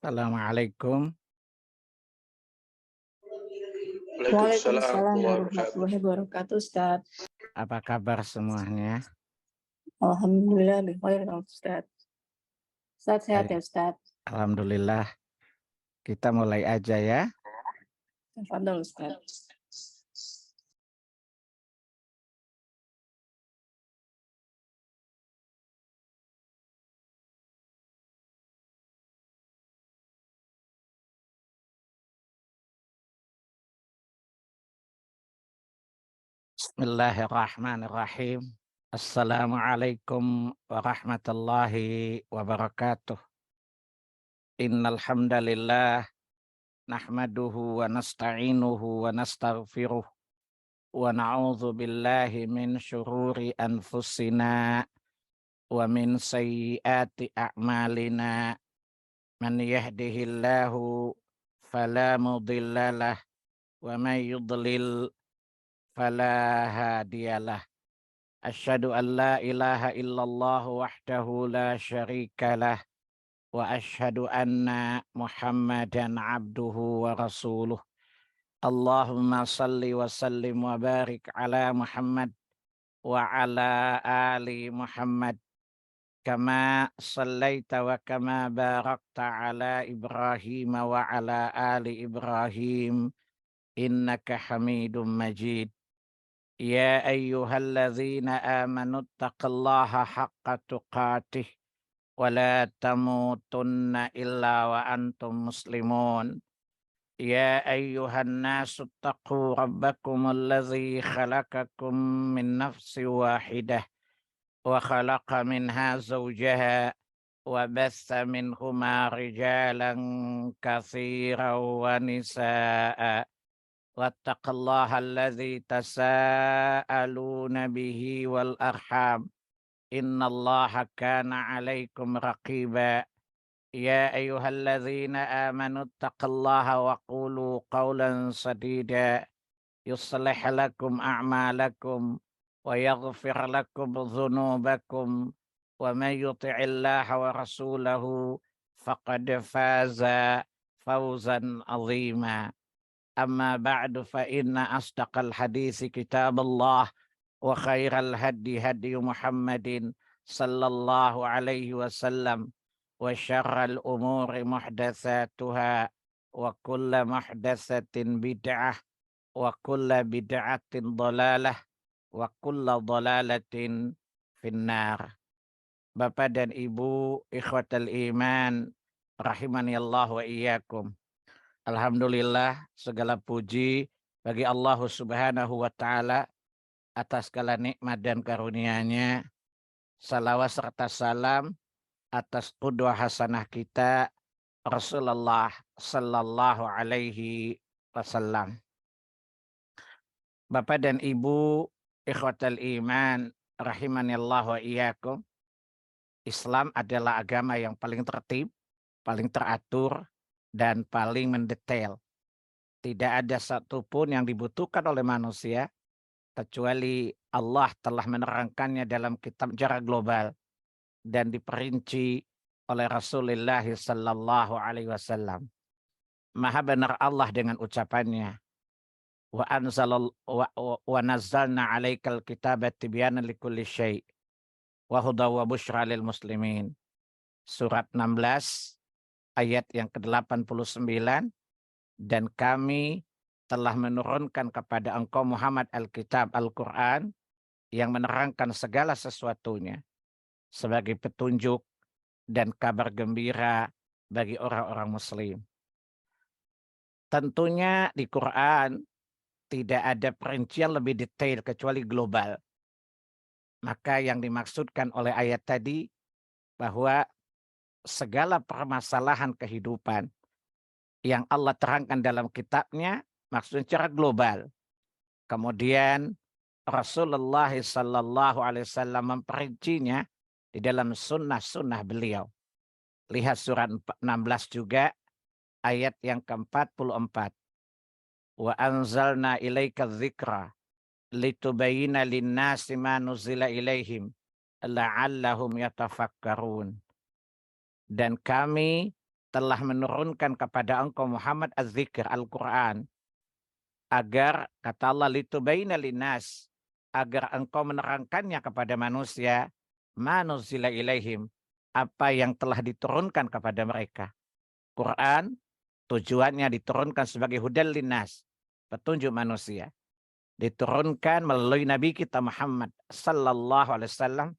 Assalamualaikum. Waalaikumsalam Waalaikumsalam warahmatullahi warahmatullahi wabarakatuh, Ustaz. Apa kabar semuanya? Alhamdulillah, bikhair, Ustaz. Ustaz sehat Baik. ya, Ustaz? Alhamdulillah. Kita mulai aja ya. Tafadhol, Ustaz. Bismillahirrahmanirrahim. Assalamualaikum warahmatullahi wabarakatuh. Innal hamdalillah nahmaduhu wa nasta'inuhu wa nastaghfiruh wa na'udzu billahi min syururi anfusina wa min sayyiati a'malina. Man yahdihillahu fala mudhillalah wa man yudlil fala hadiyalah. Asyhadu an la ilaha illallah wahdahu la syarikalah wa asyhadu anna Muhammadan abduhu wa rasuluh. Allahumma salli wa sallim wa barik ala Muhammad wa ala ali Muhammad kama sallaita wa kama barakta ala Ibrahim wa ala ali Ibrahim innaka Hamidum Majid. Ya ayyuhalladzina amanu taqullaha haqqa tuqatih wa la tamutunna illa wa antum muslimun. Ya ayyuhan nasu taqu rabbakum alladzi khalaqakum min nafsin wahidah wa khalaqa minha zawjaha wa bassa minhuma rijalan katsiran wa nisaa. Wattaqullaha alladzi tasaaluna bihi wal arham. Innallaha kana 'alaikum raqiba. Ya ayyuhalladzina amanu taqullaha wa qulu qawlan sadida yuslih lakum a'malakum wa yaghfir lakum dhunubakum wa may yuti'illaha wa rasulahu faqad faza fawzan 'azima. Amma ba'du fa inna asdaqal hadisi kitabullah wa khairal hadi hadi Muhammadin sallallahu alaihi wasallam wa syarral umuri muhdatsatuha wa kulla muhdatsatin bid'ah wa kulla bid'atin dhalalah wa kulla dhalalatin finnar. Bapak dan Ibu ikhwatal iman rahimani Allah wa iyyakum. Alhamdulillah, segala puji bagi Allah Subhanahu wa taala atas segala nikmat dan karunia-Nya. Salawat serta salam atas qudwah hasanah kita Rasulullah sallallahu alaihi wasallam. Bapak dan Ibu ikhwatal iman rahimanillah wa iyyakum. Islam adalah agama yang paling tertib, paling teratur, dan paling mendetail. Tidak ada satupun yang dibutuhkan oleh manusia kecuali Allah telah menerangkannya dalam kitab secara global dan diperinci oleh Rasulullah sallallahu alaihi wasallam. Maha benar Allah dengan ucapannya, wa nazzalna 'alaikal kitaba tibyanan likulli syai' wa hudaw wa busyra lil muslimin. Surat 16 ayat yang ke-89, dan kami telah menurunkan kepada engkau Muhammad Alkitab Al-Quran yang menerangkan segala sesuatunya sebagai petunjuk dan kabar gembira bagi orang-orang muslim. Tentunya di Quran tidak ada perincian lebih detail kecuali global. Maka yang dimaksudkan oleh ayat tadi bahwa segala permasalahan kehidupan yang Allah terangkan dalam kitabnya maksudnya secara global. Kemudian Rasulullah sallallahu alaihi wasallam memperincinya di dalam sunnah-sunnah beliau. Lihat surat 16 juga ayat yang ke-44. Wa anzalna ilaika dzikra litubayyana lin-nasi ma nuzila ilaihim la'allahum yatafakkarun. Dan kami telah menurunkan kepada engkau Muhammad az-zikr Al-Quran, agar kata Allah litubaina linnas, agar engkau menerangkannya kepada manusia, manuzila ilaihim, apa yang telah diturunkan kepada mereka. Quran tujuannya diturunkan sebagai hudal linnas, petunjuk manusia. Diturunkan melalui Nabi kita Muhammad sallallahu alaihi wasallam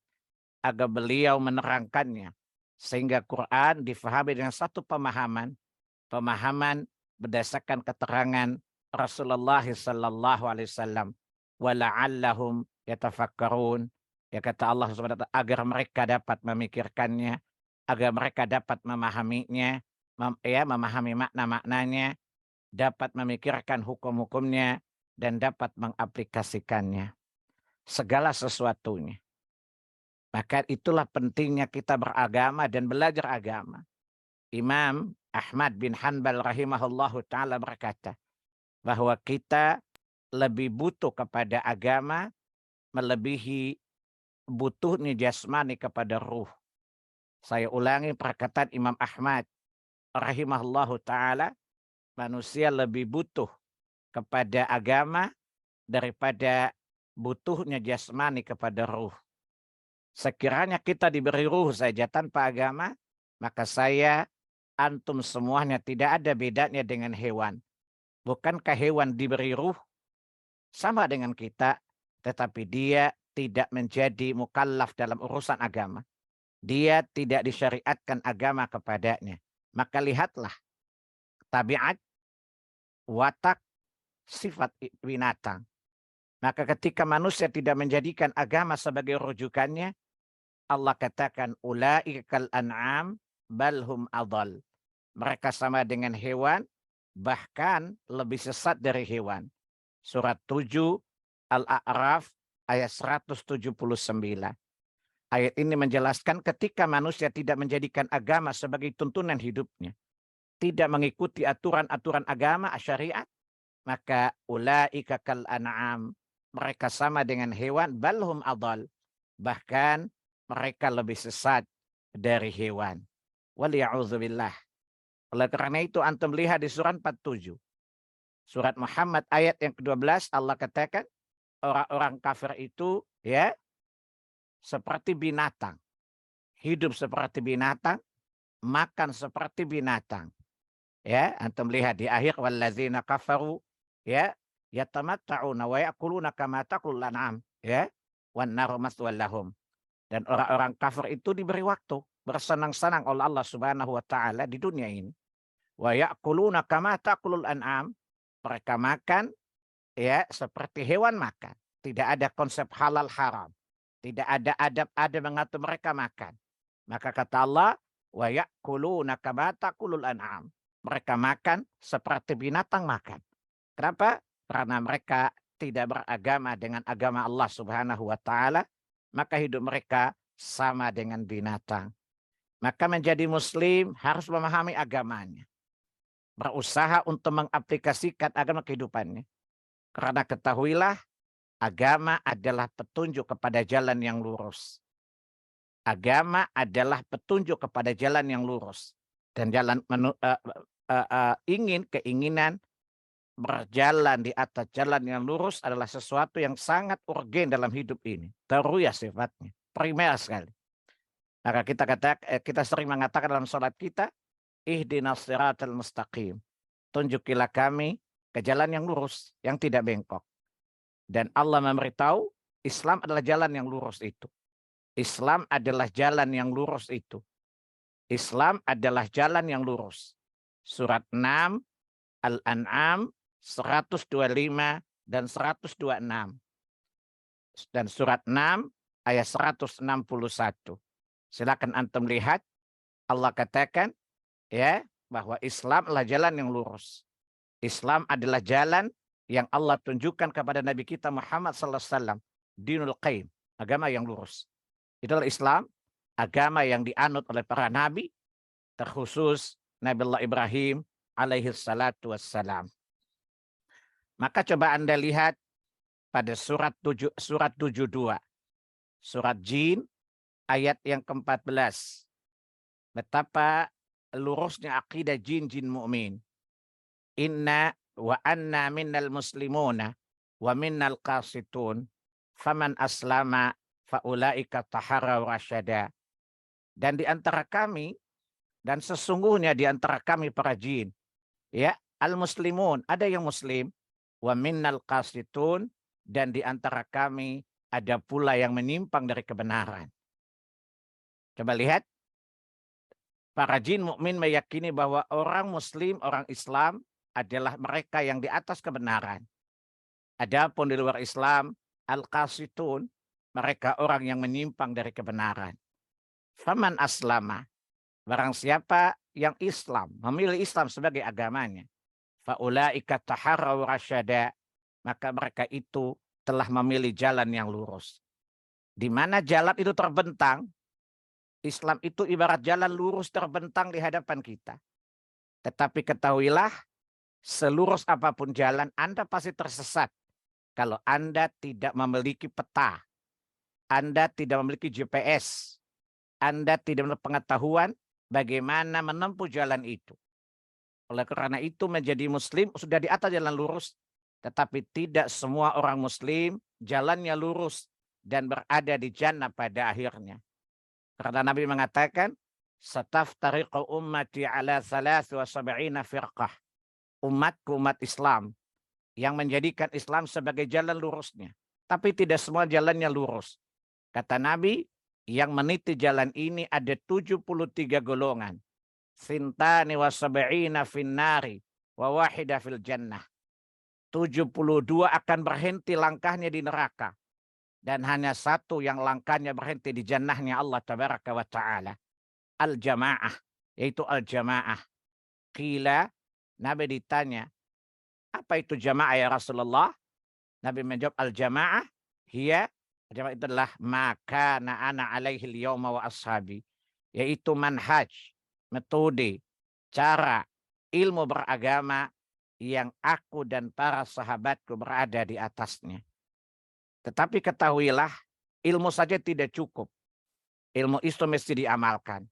agar beliau menerangkannya, sehingga Quran difahami dengan satu pemahaman berdasarkan keterangan Rasulullah sallallahu alaihi wasallam, wala'allahum yatafakkarun. Ya kata Allah Subhanahu wa taala, agar mereka dapat memikirkannya, agar mereka dapat memahaminya, memahami makna-maknanya, dapat memikirkan hukum-hukumnya, dan dapat mengaplikasikannya. Segala sesuatunya. Maka itulah pentingnya kita beragama dan belajar agama. Imam Ahmad bin Hanbal rahimahullahu ta'ala berkata bahwa kita lebih butuh kepada agama melebihi butuhnya jasmani kepada ruh. Saya ulangi perkataan Imam Ahmad rahimahullahu ta'ala, manusia lebih butuh kepada agama daripada butuhnya jasmani kepada ruh. Sekiranya kita diberi ruh saja tanpa agama, maka saya, antum semuanya tidak ada bedanya dengan hewan. Bukankah hewan diberi ruh sama dengan kita, tetapi dia tidak menjadi mukallaf dalam urusan agama. Dia tidak disyariatkan agama kepadanya. Maka lihatlah tabiat, watak, sifat binatang. Maka ketika manusia tidak menjadikan agama sebagai rujukannya, Allah katakan ulaikal an'am balhum adal. Mereka sama dengan hewan, bahkan lebih sesat dari hewan. Surat 7 Al-A'raf ayat 179. Ayat ini menjelaskan ketika manusia tidak menjadikan agama sebagai tuntunan hidupnya, tidak mengikuti aturan-aturan agama syariat, maka ulaika kal an'am, mereka sama dengan hewan, balhum adal, bahkan mereka lebih sesat dari hewan. Waliya'udzubillah. Oleh karena itu antum lihat di surat 47. Surat Muhammad ayat yang ke-12 Allah katakan orang-orang kafir itu ya seperti binatang. Hidup seperti binatang, makan seperti binatang. Ya, antum lihat di akhir wallazina kafaru ya yatamatta'una wa ya'kuluna kama ta'kulul an'am ya wan naru maswal lahum. Dan orang-orang kafir itu diberi waktu bersenang-senang oleh Allah Subhanahu wa taala di dunia ini. Wa ya'kuluna kama ta'kulul an'am. Mereka makan ya seperti hewan makan. Tidak ada konsep halal haram. Tidak ada adab-adab mengatur mereka makan. Maka kata Allah, wa ya'kuluna kama ta'kulul an'am. Mereka makan seperti binatang makan. Kenapa? Karena mereka tidak beragama dengan agama Allah Subhanahu wa taala, maka hidup mereka sama dengan binatang. Maka menjadi muslim harus memahami agamanya. Berusaha untuk mengaplikasikan agama kehidupannya. Karena ketahuilah, agama adalah petunjuk kepada jalan yang lurus. Agama adalah petunjuk kepada jalan yang lurus. Dan keinginan berjalan di atas jalan yang lurus adalah sesuatu yang sangat urgen dalam hidup ini. Daruriyah sifatnya, primer sekali. Maka kita sering mengatakan dalam sholat kita, ihdinas siratal mustaqim. Tunjukilah kami ke jalan yang lurus, yang tidak bengkok. Dan Allah memberitahu Islam adalah jalan yang lurus itu. Islam adalah jalan yang lurus itu. Islam adalah jalan yang lurus. Surat 6 Al-An'am 125 dan 126. Dan surat 6 ayat 161. Silakan antum lihat, Allah katakan ya bahwa Islam adalah jalan yang lurus. Islam adalah jalan yang Allah tunjukkan kepada Nabi kita Muhammad sallallahu alaihi wasallam, dinul qayyim, agama yang lurus. Itulah Islam, agama yang dianut oleh para nabi, terkhusus Nabi Allah Ibrahim alaihi salatu wassalam. Maka coba Anda lihat pada surat 72. Surat Jin ayat yang ke-14. Betapa lurusnya akidah jin-jin mukmin. Inna wa anna minnal muslimuna wa minnal qasitun faman aslama faulaika taharraw rasyada. Dan di antara kami, dan sesungguhnya di antara kami para jin, ya, al-muslimun, ada yang muslim, wa minnal qasitun, dan di antara kami ada pula yang menyimpang dari kebenaran. Coba lihat, para jin mukmin meyakini bahwa orang muslim, orang Islam adalah mereka yang di atas kebenaran. Adapun di luar Islam, al-qasitun, mereka orang yang menyimpang dari kebenaran. Faman aslama, barang siapa yang Islam, memilih Islam sebagai agamanya, faulaika taharraw rasyada, maka mereka itu telah memilih jalan yang lurus. Di mana jalan itu terbentang, Islam itu ibarat jalan lurus terbentang di hadapan kita. Tetapi ketahuilah, selurus apapun jalan, Anda pasti tersesat kalau Anda tidak memiliki peta, Anda tidak memiliki GPS, Anda tidak memiliki pengetahuan bagaimana menempuh jalan itu. Oleh karena itu menjadi muslim sudah di atas jalan lurus, tetapi tidak semua orang muslim jalannya lurus dan berada di jannah pada akhirnya. Karena Nabi mengatakan, sataftariqu ummati ala 73 firqah. Umatku, umat Islam, yang menjadikan Islam sebagai jalan lurusnya. Tapi tidak semua jalannya lurus. Kata Nabi, yang meniti jalan ini ada 73 golongan. Sintani wa sab'ina finnari wa wahida fil jannah. 72 akan berhenti langkahnya di neraka. Dan hanya satu yang langkahnya berhenti di jannahnya Allah tabaraka wa ta'ala. Al-jamaah, yaitu al-jamaah. Qila, Nabi ditanya, apa itu jamaah ya Rasulullah? Nabi menjawab, al-jamaah, hiya, jamaah itu adalah maka ana alaihi al-yawma wa ashabi. Yaitu manhaj, metode, cara, ilmu beragama yang aku dan para sahabatku berada di atasnya. Tetapi ketahuilah, ilmu saja tidak cukup. Ilmu itu mesti diamalkan.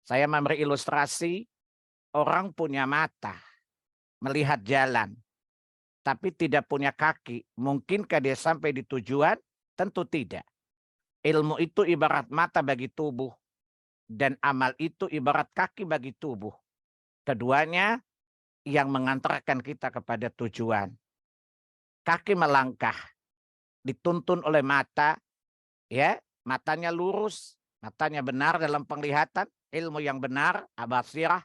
Saya memberi ilustrasi, orang punya mata, melihat jalan, tapi tidak punya kaki. Mungkinkah dia sampai di tujuan? Tentu tidak. Ilmu itu ibarat mata bagi tubuh, dan amal itu ibarat kaki bagi tubuh. Keduanya yang mengantarkan kita kepada tujuan. Kaki melangkah, dituntun oleh mata, ya, matanya lurus, matanya benar dalam penglihatan, ilmu yang benar, abasirah.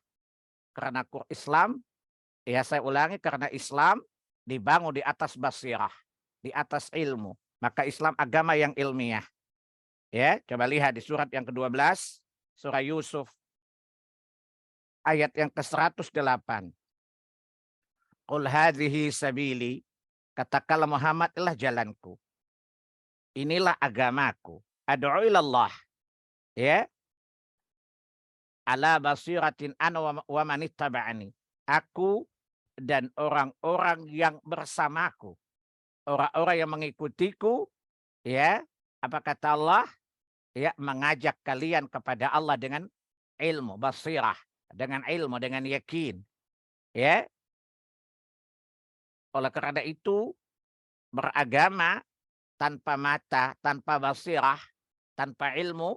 Karena Islam, ya saya ulangi, karena Islam dibangun di atas basirah, di atas ilmu. Maka Islam agama yang ilmiah. Ya, coba lihat di surat yang ke-12, surah Yusuf, ayat yang ke-108. Qul hadhihi sabili, katakanlah Muhammad, inilah jalanku. Inilah agamaku. Ad'u ilallah. Ya. Ala basiratin ana wa man ittaba'ani. Aku dan orang-orang yang bersamaku. Orang-orang yang mengikutiku, ya, apa kata Allah? Ya, mengajak kalian kepada Allah dengan ilmu, basirah, dengan ilmu, dengan yakin. Ya. Oleh karena itu, beragama tanpa mata, tanpa basirah, tanpa ilmu,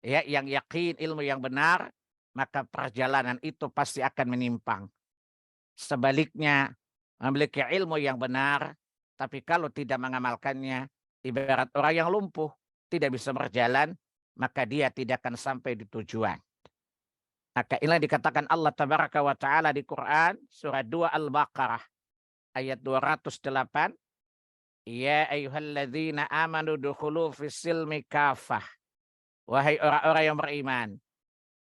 ya, yang yakin, ilmu yang benar, maka perjalanan itu pasti akan menyimpang. Sebaliknya, memiliki ilmu yang benar, tapi kalau tidak mengamalkannya, ibarat orang yang lumpuh, tidak bisa berjalan, maka dia tidak akan sampai di tujuan. Maka inilah dikatakan Allah tabaraka wa ta'ala di Quran, surah 2 Al-Baqarah, ayat 208, ya ayyuhalladzina amanu dukhulu fis-silmi kafah. Wahai orang-orang yang beriman,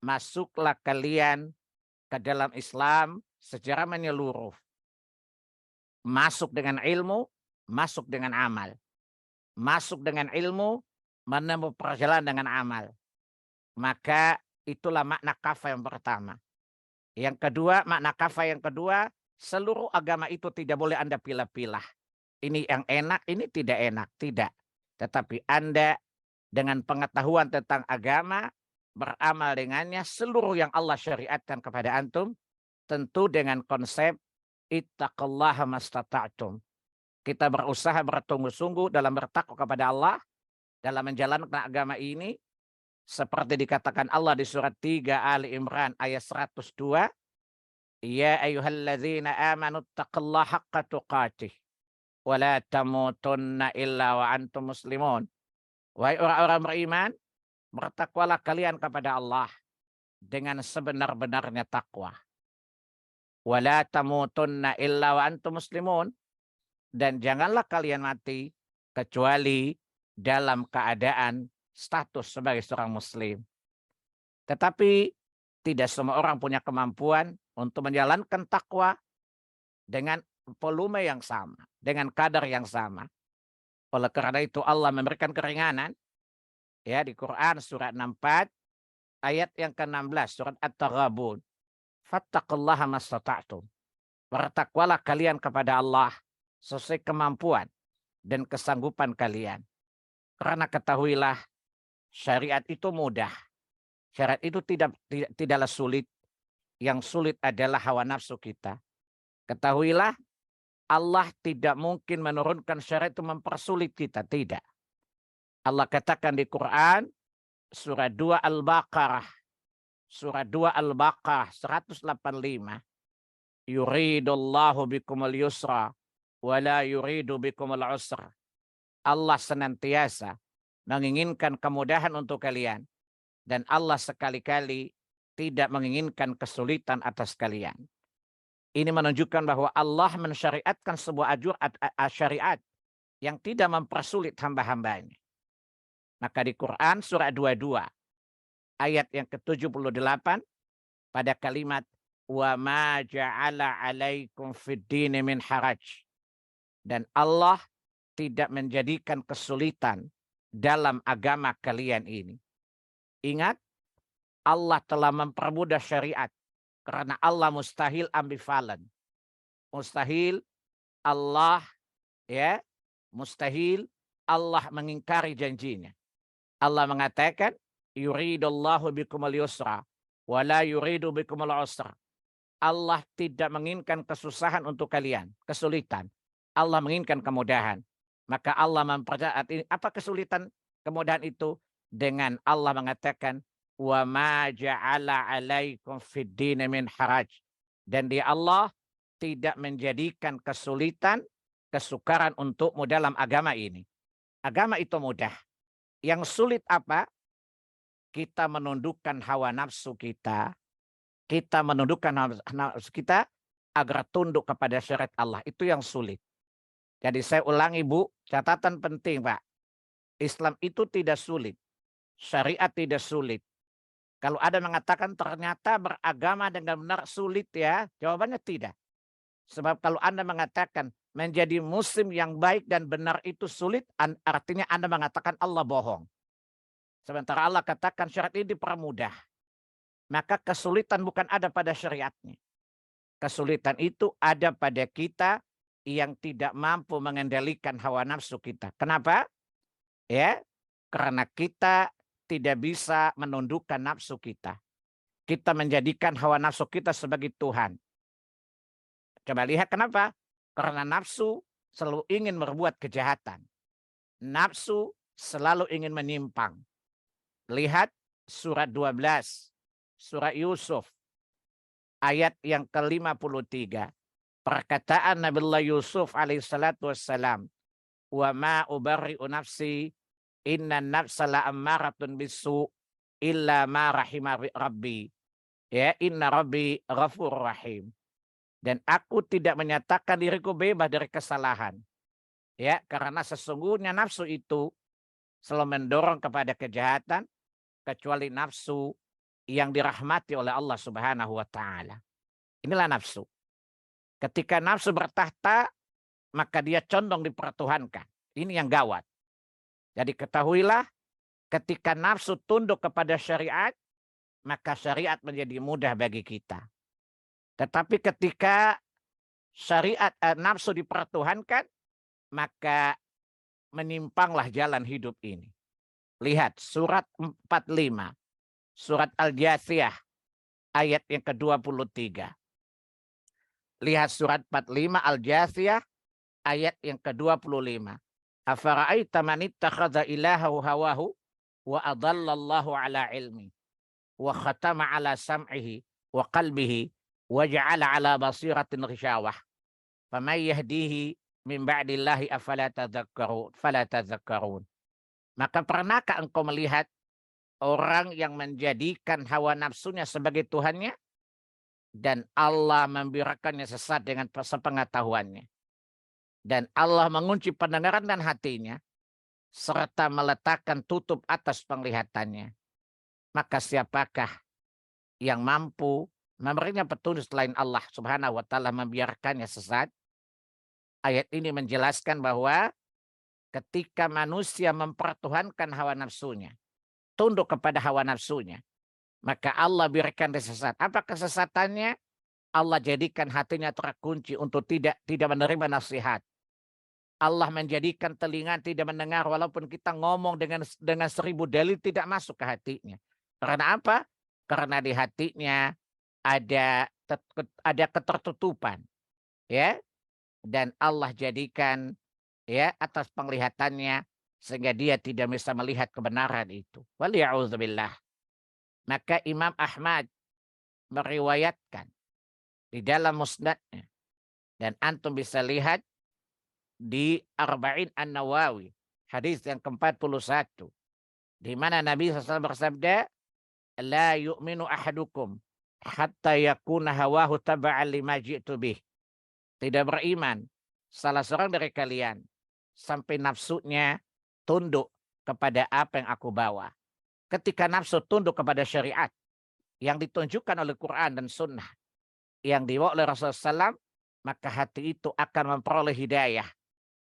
masuklah kalian ke dalam Islam secara menyeluruh. Masuk dengan ilmu, masuk dengan amal. Masuk dengan ilmu, menempuh perjalanan dengan amal. Maka itulah makna kafah yang pertama. Yang kedua, makna kafah yang kedua, seluruh agama itu tidak boleh Anda pilah-pilah. Ini yang enak, ini tidak enak. Tidak. Tetapi Anda dengan pengetahuan tentang agama, beramal dengannya seluruh yang Allah syariatkan kepada antum, tentu dengan konsep ittaqullaha mastata'tum. Kita berusaha bertunggu-sungguh dalam bertakwa kepada Allah, dalam menjalankan agama ini, seperti dikatakan Allah di surat 3 Ali Imran ayat 102, ya ayyuhalladzina amanu taqullaha haqqa tuqatih wa la tamutunna illa wa antum muslimun. Wahai orang-orang beriman, bertakwalah kalian kepada Allah dengan sebenar-benarnya takwa. Wa la tamutunna illa wa antum muslimun. Dan janganlah kalian mati kecuali dalam keadaan status sebagai seorang muslim. Tetapi tidak semua orang punya kemampuan untuk menjalankan takwa dengan volume yang sama, dengan kadar yang sama. Oleh karena itu Allah memberikan keringanan ya di Quran surat 64 ayat yang ke-16 surat At-Taghabun. Fattaqullaha mastata'tum. Bertakwalah kalian kepada Allah sesuai kemampuan dan kesanggupan kalian. Karena ketahuilah syariat itu mudah. Syariat itu tidaklah sulit. Yang sulit adalah hawa nafsu kita. Ketahuilah Allah tidak mungkin menurunkan syariat itu mempersulit kita. Tidak. Allah katakan di Quran surah 2 Al-Baqarah. Surah 2 Al-Baqarah 185. Yuridullahu bikumul yusra wala yuridu bikumul usra. Allah senantiasa menginginkan kemudahan untuk kalian. Dan Allah sekali-kali tidak menginginkan kesulitan atas kalian. Ini menunjukkan bahwa Allah mensyariatkan sebuah syariat yang tidak mempersulit hamba-hambanya. Maka di Quran surah 22 ayat yang ke-78 pada kalimat wa ma ja'ala 'alaikum fid dini min haraj. Dan Allah tidak menjadikan kesulitan dalam agama kalian ini. Ingat, Allah telah mempermudah syariat karena Allah mustahil ambivalen. Mustahil Allah mustahil Allah mengingkari janjinya. Allah mengatakan yuridullahu bikumul yusra wa la yuridu bikumul usra. Allah tidak menginginkan kesusahan untuk kalian, kesulitan. Allah menginginkan kemudahan. Maka Allah mempercayakan ini apa kesulitan kemudahan itu dengan Allah mengatakan wa ma ja'ala 'alaikum fid dini min haraj. Dan dia Allah tidak menjadikan kesulitan, kesukaran untukmu dalam agama ini. Agama itu mudah. Yang sulit apa? Kita menundukkan hawa nafsu kita. Kita menundukkan hawa nafsu kita agar tunduk kepada syariat Allah. Itu yang sulit. Jadi saya ulangi Bu, catatan penting Pak. Islam itu tidak sulit. Syariat tidak sulit. Kalau ada mengatakan ternyata beragama dengan benar sulit ya, jawabannya tidak. Sebab kalau Anda mengatakan menjadi muslim yang baik dan benar itu sulit, artinya Anda mengatakan Allah bohong. Sementara Allah katakan syariat ini dipermudah. Maka kesulitan bukan ada pada syariatnya. Kesulitan itu ada pada kita yang tidak mampu mengendalikan hawa nafsu kita. Kenapa? Ya, karena kita tidak bisa menundukkan nafsu kita. Kita menjadikan hawa nafsu kita sebagai Tuhan. Coba lihat kenapa? Karena nafsu selalu ingin berbuat kejahatan. Nafsu selalu ingin menyimpang. Lihat surat 12, surat Yusuf, ayat yang ke-53. Perkataan Nabiullah Yusuf alaihissalatu wassalam. Wa ma ubarri'u nafsi inna nafsa la'ammaratun bisu illa ma rahima rabbi. Ya, inna rabbi ghafurur rahim. Dan aku tidak menyatakan diriku bebas dari kesalahan. Ya, karena sesungguhnya nafsu itu selalu mendorong kepada kejahatan kecuali nafsu yang dirahmati oleh Allah Subhanahu wa taala. Inilah nafsu. Ketika nafsu bertahta, maka dia condong dipertuhankan. Ini yang gawat. Jadi ketahuilah, ketika nafsu tunduk kepada syariat, maka syariat menjadi mudah bagi kita. Tetapi ketika syariat nafsu dipertuhankan, maka menyimpanglah jalan hidup ini. Lihat surat 45. surat Al-Jathiyah ayat yang ke-23. Lihat surat 45 Al-Jathiyah ayat yang ke-25. Afara'aita man ittakhadha ilahahu hawahu wa adallallahu ala ilmi wa khatama ala sam'ihi wa qalbihi wa ja'ala ala basiratin ghishawah faman yahdihi min ba'dillahi afala tadhakkarun. Maka pernahkah engkau melihat orang yang menjadikan hawa nafsunya sebagai Tuhannya dan Allah membiarkannya sesat dengan sepengetahuannya, dan Allah mengunci pendengaran dan hatinya serta meletakkan tutup atas penglihatannya, maka siapakah yang mampu memberinya petunjuk selain Allah Subhanahu wa taala membiarkannya sesat? Ayat ini menjelaskan bahwa ketika manusia mempertuhankan hawa nafsunya, tunduk kepada hawa nafsunya, maka Allah biarkan dia sesat. Apa kesesatannya? Allah jadikan hatinya terkunci untuk tidak menerima nasihat. Allah menjadikan telinga tidak mendengar walaupun kita ngomong dengan 1000 dalil tidak masuk ke hatinya. Karena apa? Karena di hatinya ada ketertutupan, ya. Dan Allah jadikan ya atas penglihatannya sehingga dia tidak bisa melihat kebenaran itu. Waliya'udzubillah. Maka Imam Ahmad meriwayatkan di dalam musnadnya, dan antum bisa lihat di Arba'in An-Nawawi hadis yang ke-41, di mana Nabi SAW bersabda, la yu'minu ahadukum hatta yakuna hawahu taba'an lima ji'tu bih. Tidak beriman salah seorang dari kalian sampai nafsunya tunduk kepada apa yang aku bawa. Ketika nafsu tunduk kepada syariat yang ditunjukkan oleh Quran dan Sunnah yang dibawa oleh Rasulullah SAW, maka hati itu akan memperoleh hidayah.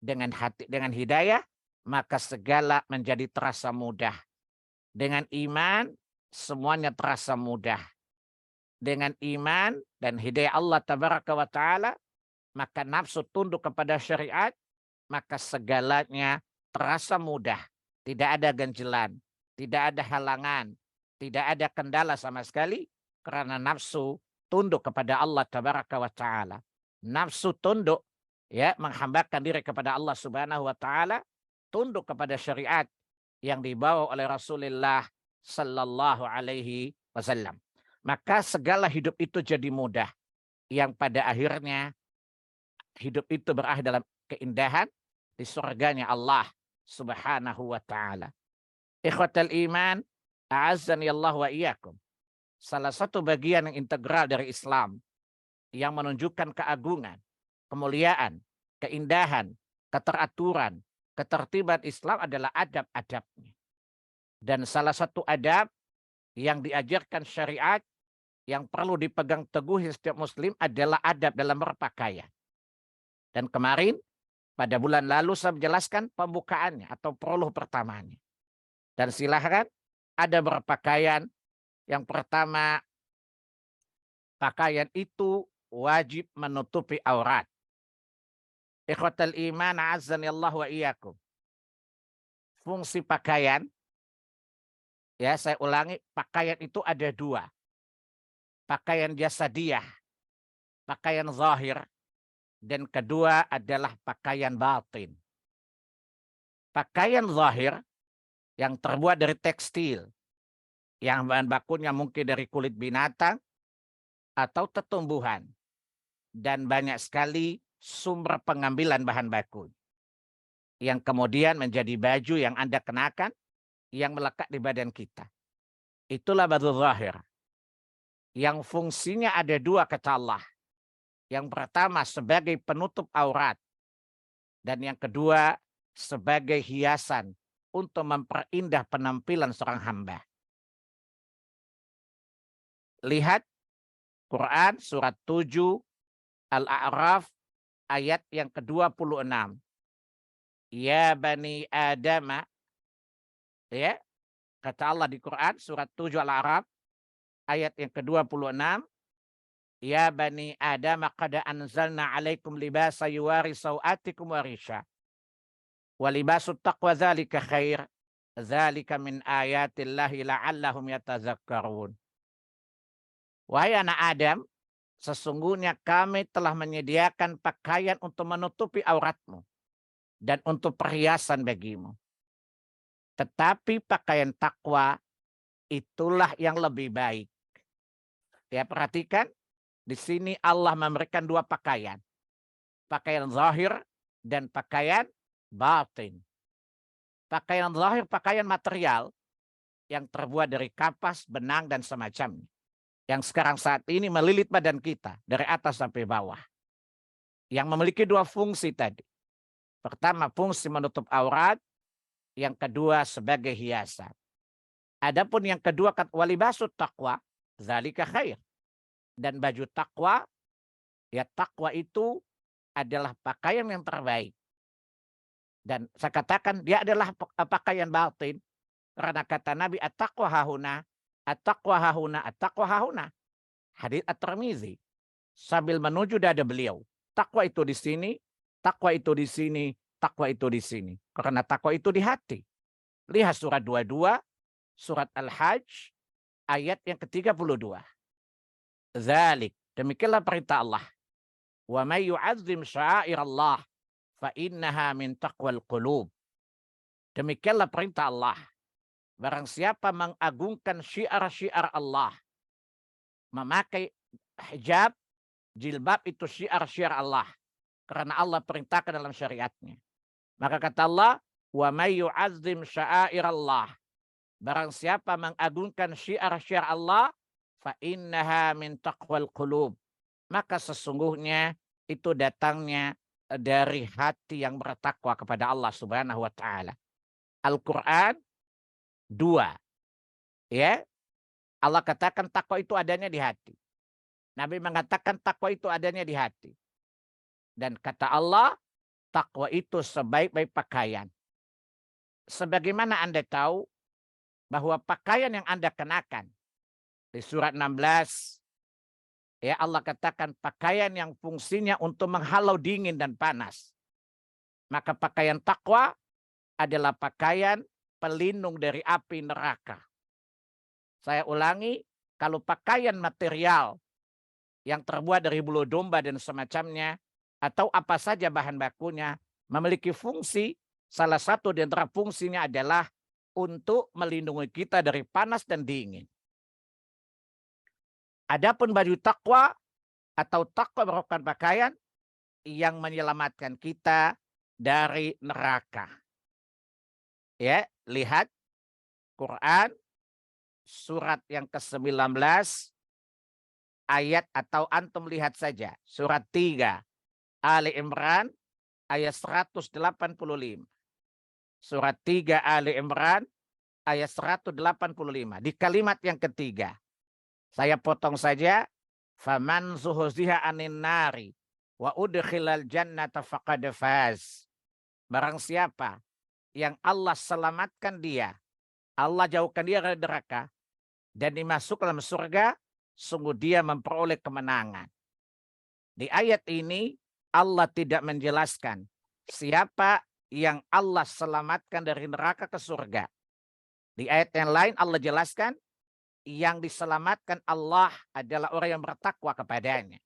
Dengan hidayah, maka segala menjadi terasa mudah. Dengan iman, semuanya terasa mudah. Dengan iman dan hidayah Allah Tabaraka wa Ta'ala, maka nafsu tunduk kepada syariat, maka segalanya terasa mudah. Tidak ada ganjelan, tidak ada halangan, tidak ada kendala sama sekali, karena nafsu tunduk kepada Allah Tabaraka wa Ta'ala. Nafsu tunduk, ya, menghambakan diri kepada Allah Subhanahu wa Ta'ala, tunduk kepada syariat yang dibawa oleh Rasulullah Sallallahu Alaihi Wasallam. Maka segala hidup itu jadi mudah, yang pada akhirnya hidup itu berakhir dalam keindahan di surganya Allah Subhanahu wa Ta'ala. Ikhwatal iman, a'azzani Allah wa iyyakum. Salah satu bagian yang integral dari Islam yang menunjukkan keagungan, kemuliaan, keindahan, keteraturan, ketertiban Islam adalah adab-adabnya. Dan salah satu adab yang diajarkan syariat yang perlu dipegang teguh setiap muslim adalah adab dalam berpakaian. Dan kemarin pada bulan lalu saya menjelaskan pembukaannya atau prolog pertamanya. Dan silahkan ada berpakaian. Yang pertama, pakaian itu wajib menutupi aurat. Ikhwatal iman, a'azzani Allah wa iyyakum. Fungsi pakaian, ya saya ulangi, pakaian itu ada dua. Pakaian jasadiyah, pakaian zahir, dan kedua adalah pakaian batin. Pakaian zahir yang terbuat dari tekstil, yang bahan bakunya mungkin dari kulit binatang atau tetumbuhan, dan banyak sekali sumber pengambilan bahan baku yang kemudian menjadi baju yang Anda kenakan yang melekat di badan kita. Itulah baju zahir yang fungsinya ada dua kata Allah. Yang pertama sebagai penutup aurat, dan yang kedua sebagai hiasan untuk memperindah penampilan seorang hamba. Lihat Quran surat 7 Al-A'raf ayat yang ke-26. Ya bani Adam, ya, kata Allah di Quran surat 7 Al-A'raf ayat yang ke-26. Ya bani Adam qad anzalna alaikum libasa yuwari sawatikum wa risha. Wa libasut taqwa dzalika khair. Dzalika min ayatillahi la'allahum yatadzakkarun. Wahai anak Adam, sesungguhnya kami telah menyediakan pakaian untuk menutupi auratmu dan untuk perhiasan bagimu. Tetapi pakaian takwa itulah yang lebih baik. Ya, perhatikan di sini Allah memberikan dua pakaian. Pakaian zahir dan pakaian batin. Pakaian zahir, pakaian material yang terbuat dari kapas, benang, dan semacamnya. Yang sekarang saat ini melilit badan kita dari atas sampai bawah. Yang memiliki dua fungsi tadi. Pertama, fungsi menutup aurat. Yang kedua, sebagai hiasan. Adapun yang kedua, walibasut taqwa, zalika khair. Dan baju takwa, ya takwa itu adalah pakaian yang terbaik. Dan saya katakan dia adalah pakaian batin. Karena kata Nabi, at-taqwa hahuna, at-taqwa hahuna, at-taqwa hahuna. Hadits At-Tirmizi. Sambil menuju dada beliau. Takwa itu di sini, takwa itu di sini, takwa itu di sini. Karena takwa itu di hati. Lihat surat 22, surat Al-Hajj, ayat yang ke-32. Zalik, demikianlah perintah Allah. Wa may yu'azzim sya'airallah fa innaha min taqwal qulub. Demikianlah perintah Allah. Barang siapa mengagungkan syiar-syiar Allah, memakai hijab, jilbab itu syiar-syiar Allah. Karena Allah perintahkan dalam syariatnya. Maka kata Allah, wa may yu'azzim sya'airallah. Barang siapa mengagungkan syiar-syiar Allah, fa innaha min taqwal qulub. Maka sesungguhnya itu datangnya dari hati yang bertakwa kepada Allah Subhanahu wa taala. Al-Qur'an 2. Ya. Allah katakan takwa itu adanya di hati. Nabi mengatakan takwa itu adanya di hati. Dan kata Allah, takwa itu sebaik-baik pakaian. Sebagaimana Anda tahu bahwa pakaian yang Anda kenakan di surat 16, ya Allah katakan pakaian yang fungsinya untuk menghalau dingin dan panas. Maka pakaian takwa adalah pakaian pelindung dari api neraka. Saya ulangi, kalau pakaian material yang terbuat dari bulu domba dan semacamnya, atau apa saja bahan bakunya, memiliki fungsi, salah satu di antara fungsinya adalah untuk melindungi kita dari panas dan dingin. Adapun baju takwa atau takwa merupakan pakaian yang menyelamatkan kita dari neraka. Ya, lihat Quran surat yang ke-19 ayat, atau antum lihat saja surat 3 Ali Imran ayat 185. Surat 3 Ali Imran ayat 185. Di kalimat yang ketiga. Saya potong saja. Faman zuhziha anin nari wa udkhilal jannata faqad faz. Barang siapa yang Allah selamatkan dia, Allah jauhkan dia dari neraka dan dimasukkan dalam surga, sungguh dia memperoleh kemenangan. Di ayat ini Allah tidak menjelaskan siapa yang Allah selamatkan dari neraka ke surga. Di ayat yang lain Allah jelaskan yang diselamatkan Allah adalah orang yang bertakwa kepadanya.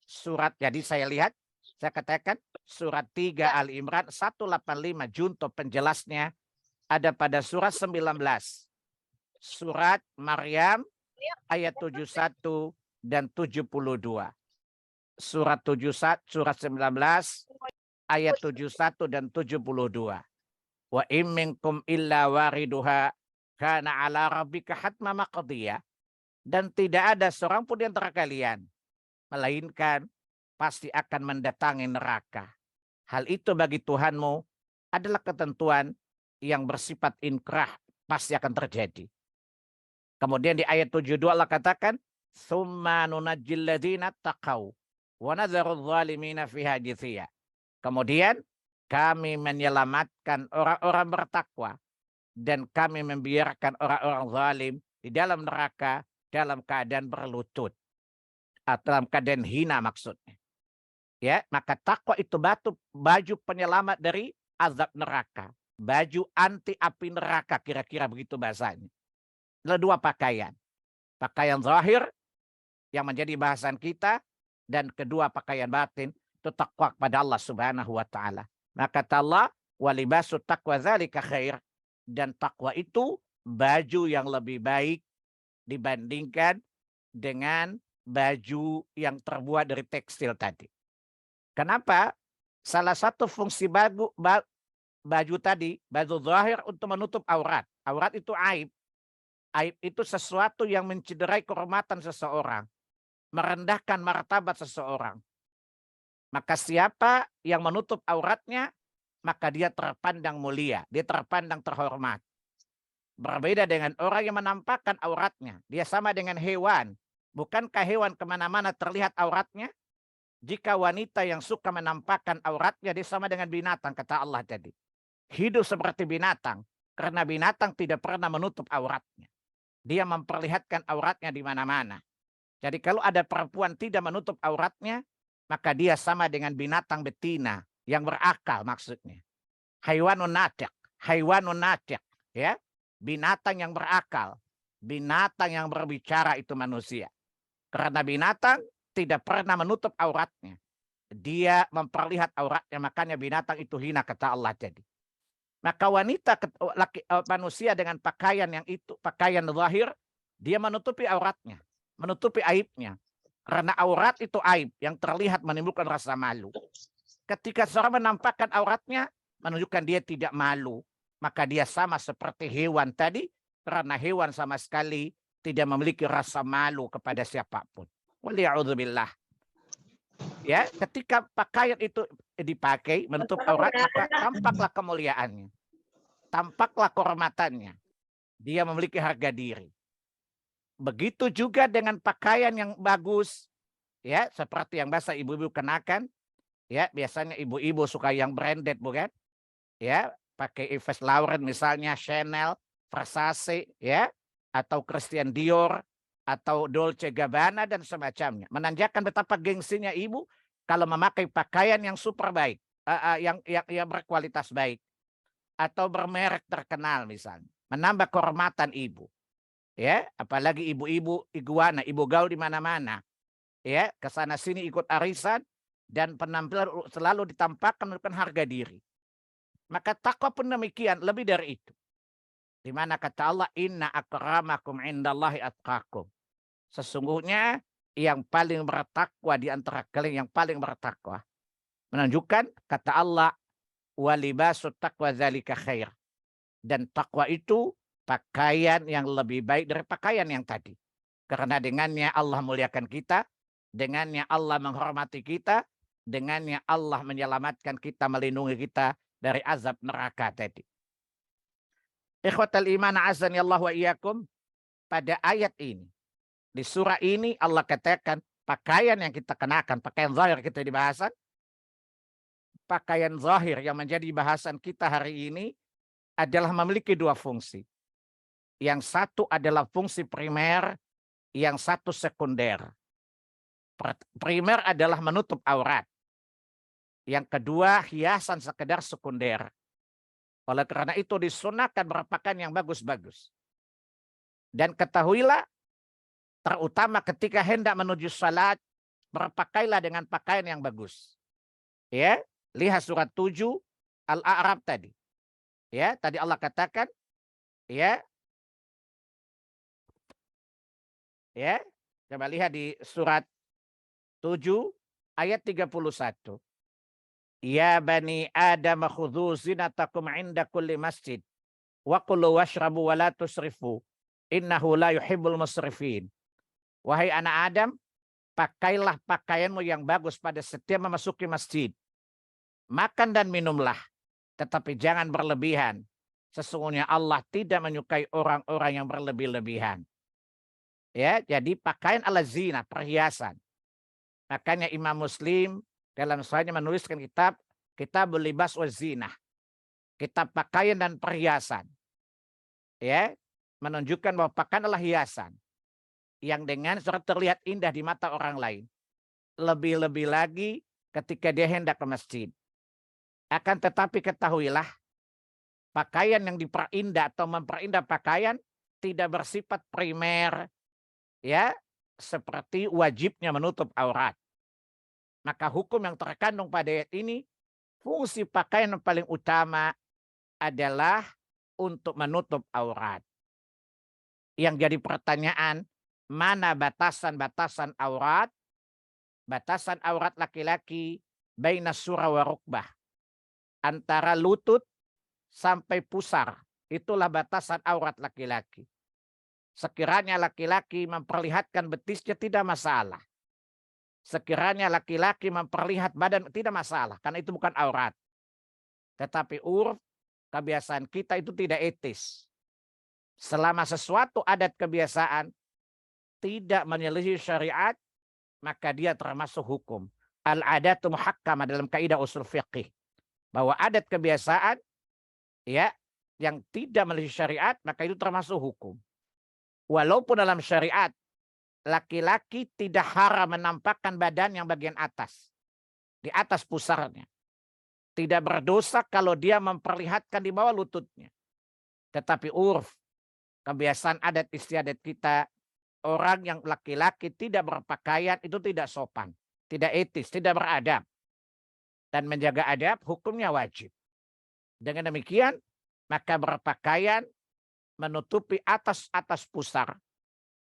Surat, jadi saya lihat, saya katakan surat 3 Ali Imran 185 junto penjelasnya ada pada surat 19. Surat Maryam ayat 71 dan 72. Surat 71, surat 19 ayat 71 dan 72. Wa in minkum illa wariduha kana ala rabbika hatma maqdiya. Dan tidak ada seorang pun di antara kalian melainkan pasti akan mendatangi neraka. Hal itu bagi Tuhanmu adalah ketentuan yang bersifat inkrah, pasti akan terjadi. Kemudian di ayat 72 Allah katakan, "Tsumma nunajjil ladzina taqaw wa nadharudz zalimina fiha jithiya." Kemudian kami menyelamatkan orang-orang bertakwa dan kami membiarkan orang-orang zalim di dalam neraka dalam keadaan berlutut. Dalam keadaan hina maksudnya. Ya, maka takwa itu baju penyelamat dari azab neraka. baju anti api neraka, kira-kira begitu bahasanya. Ada dua pakaian. Pakaian zahir yang menjadi bahasan kita, dan kedua pakaian batin itu takwa kepada Allah Subhanahu wa taala. Maka kata Allah, wa libasu taqwa dzalika khair, dan takwa itu baju yang lebih baik dibandingkan dengan baju yang terbuat dari tekstil tadi. Kenapa? Salah satu fungsi baju tadi, baju zahir untuk menutup aurat. Aurat itu aib. Aib itu sesuatu yang mencederai kehormatan seseorang, merendahkan martabat seseorang. Maka siapa yang menutup auratnya, maka dia terpandang mulia, dia terpandang terhormat. Berbeda dengan orang yang menampakkan auratnya, dia sama dengan hewan. Bukankah hewan kemana-mana terlihat auratnya? Jika wanita yang suka menampakkan auratnya, dia sama dengan binatang, kata Allah tadi. Hidup seperti binatang, karena binatang tidak pernah menutup auratnya. Dia memperlihatkan auratnya di mana-mana. Jadi kalau ada perempuan tidak menutup auratnya, maka dia sama dengan binatang betina yang berakal, maksudnya. Haywanun natiq, ya. Binatang yang berakal, binatang yang berbicara itu manusia. Karena binatang tidak pernah menutup auratnya. Dia memperlihat auratnya, makanya binatang itu hina, kata Allah jadi. Maka wanita, manusia dengan pakaian yang itu, pakaian zahir, dia menutupi auratnya, menutupi aibnya. Karena aurat itu aib yang terlihat menimbulkan rasa malu. Ketika seorang menampakkan auratnya, menunjukkan dia tidak malu, maka dia sama seperti hewan tadi, karena hewan sama sekali tidak memiliki rasa malu kepada siapapun. Waliya'udzubillah. Ya, ketika pakaian itu dipakai menutup aurat, maka tampaklah kemuliaannya, tampaklah kehormatannya. Dia memiliki harga diri. Begitu juga dengan pakaian yang bagus, ya, seperti yang biasa ibu-ibu kenakan. Ya, biasanya ibu-ibu suka yang branded, bukan? Ya, pakai Yves Laurent misalnya, Chanel, Versace, ya, atau Christian Dior, atau Dolce Gabbana dan semacamnya. Menandakan betapa gengsinya ibu kalau memakai pakaian yang super baik, yang berkualitas baik, atau bermerek terkenal misalnya. Menambah kehormatan ibu. Ya, apalagi ibu-ibu iguana, ibu gaul di mana-mana. Ya, ke sana sini ikut arisan dan penampilan selalu ditampakkan menunjukkan harga diri. Maka takwa pun demikian, lebih dari itu. Di mana kata Allah, inna akramakum indallahi atqakum. Sesungguhnya yang paling bertakwa di antara kalian, yang paling bertakwa. Menunjukkan kata Allah, walibasut taqwa dzalika khair. Dan takwa itu pakaian yang lebih baik dari pakaian yang tadi. Karena dengannya Allah muliakan kita, dengannya Allah menghormati kita, dengannya Allah menyelamatkan kita, melindungi kita dari azab neraka tadi. Ikhwatal iman azani Allah wa iyyakum, pada ayat ini, di surah ini Allah katakan pakaian yang kita kenakan, pakaian zahir kita di bahasan, pakaian zahir yang menjadi bahasan kita hari ini adalah memiliki dua fungsi. Yang satu adalah fungsi primer, yang satu sekunder. Primer adalah menutup aurat. Yang kedua hiasan sekedar sekunder. Oleh karena itu disunahkan berpakaian yang bagus-bagus. Dan ketahuilah, terutama ketika hendak menuju salat, berpakailah dengan pakaian yang bagus. Ya, lihat surat 7 Al-A'raf tadi. Ya, tadi Allah katakan, ya. Ya, coba lihat di surat 7 ayat 31. Ya bani Adam khudhu zinatakum 'inda kulli masjid wa kulu washrabu wa la tusrifu innahu la yuhibbul musrifin. Wahai anak Adam, pakailah pakaianmu yang bagus pada setiap memasuki masjid. Makan dan minumlah, tetapi jangan berlebihan. Sesungguhnya Allah tidak menyukai orang-orang yang berlebih-lebihan. Ya, jadi pakaian ala zina, perhiasan. Makanya Imam Muslim dalam sahihnya menuliskan kitab libas wa zinah, kitab pakaian dan perhiasan. Ya, menunjukkan bahwa pakaian adalah hiasan yang dengan surat terlihat indah di mata orang lain. Lebih-lebih lagi ketika dia hendak ke masjid. Akan tetapi ketahuilah, pakaian yang diperindah atau memperindah pakaian tidak bersifat primer, ya, seperti wajibnya menutup aurat. Maka hukum yang terkandung pada ayat ini, fungsi pakaian yang paling utama adalah untuk menutup aurat. Yang jadi pertanyaan, mana batasan-batasan aurat? Batasan aurat laki-laki baina surah wa rukbah. Antara lutut sampai pusar. Itulah batasan aurat laki-laki. Sekiranya laki-laki memperlihatkan betisnya tidak masalah. Sekiranya laki-laki memperlihat badan tidak masalah. Karena itu bukan aurat. Tetapi kebiasaan kita itu tidak etis. Selama sesuatu adat kebiasaan tidak menyelisih syariat, maka dia termasuk hukum. Al-adatu muhakkamah dalam kaidah usul fiqih. Bahwa adat kebiasaan ya yang tidak menyelisih syariat, maka itu termasuk hukum. Walaupun dalam syariat laki-laki tidak haram menampakkan badan yang bagian atas. Di atas pusarnya. Tidak berdosa kalau dia memperlihatkan di bawah lututnya. Tetapi kebiasaan adat istiadat kita, orang yang laki-laki tidak berpakaian itu tidak sopan, tidak etis, tidak beradab. Dan menjaga adab hukumnya wajib. Dengan demikian, maka berpakaian menutupi atas pusar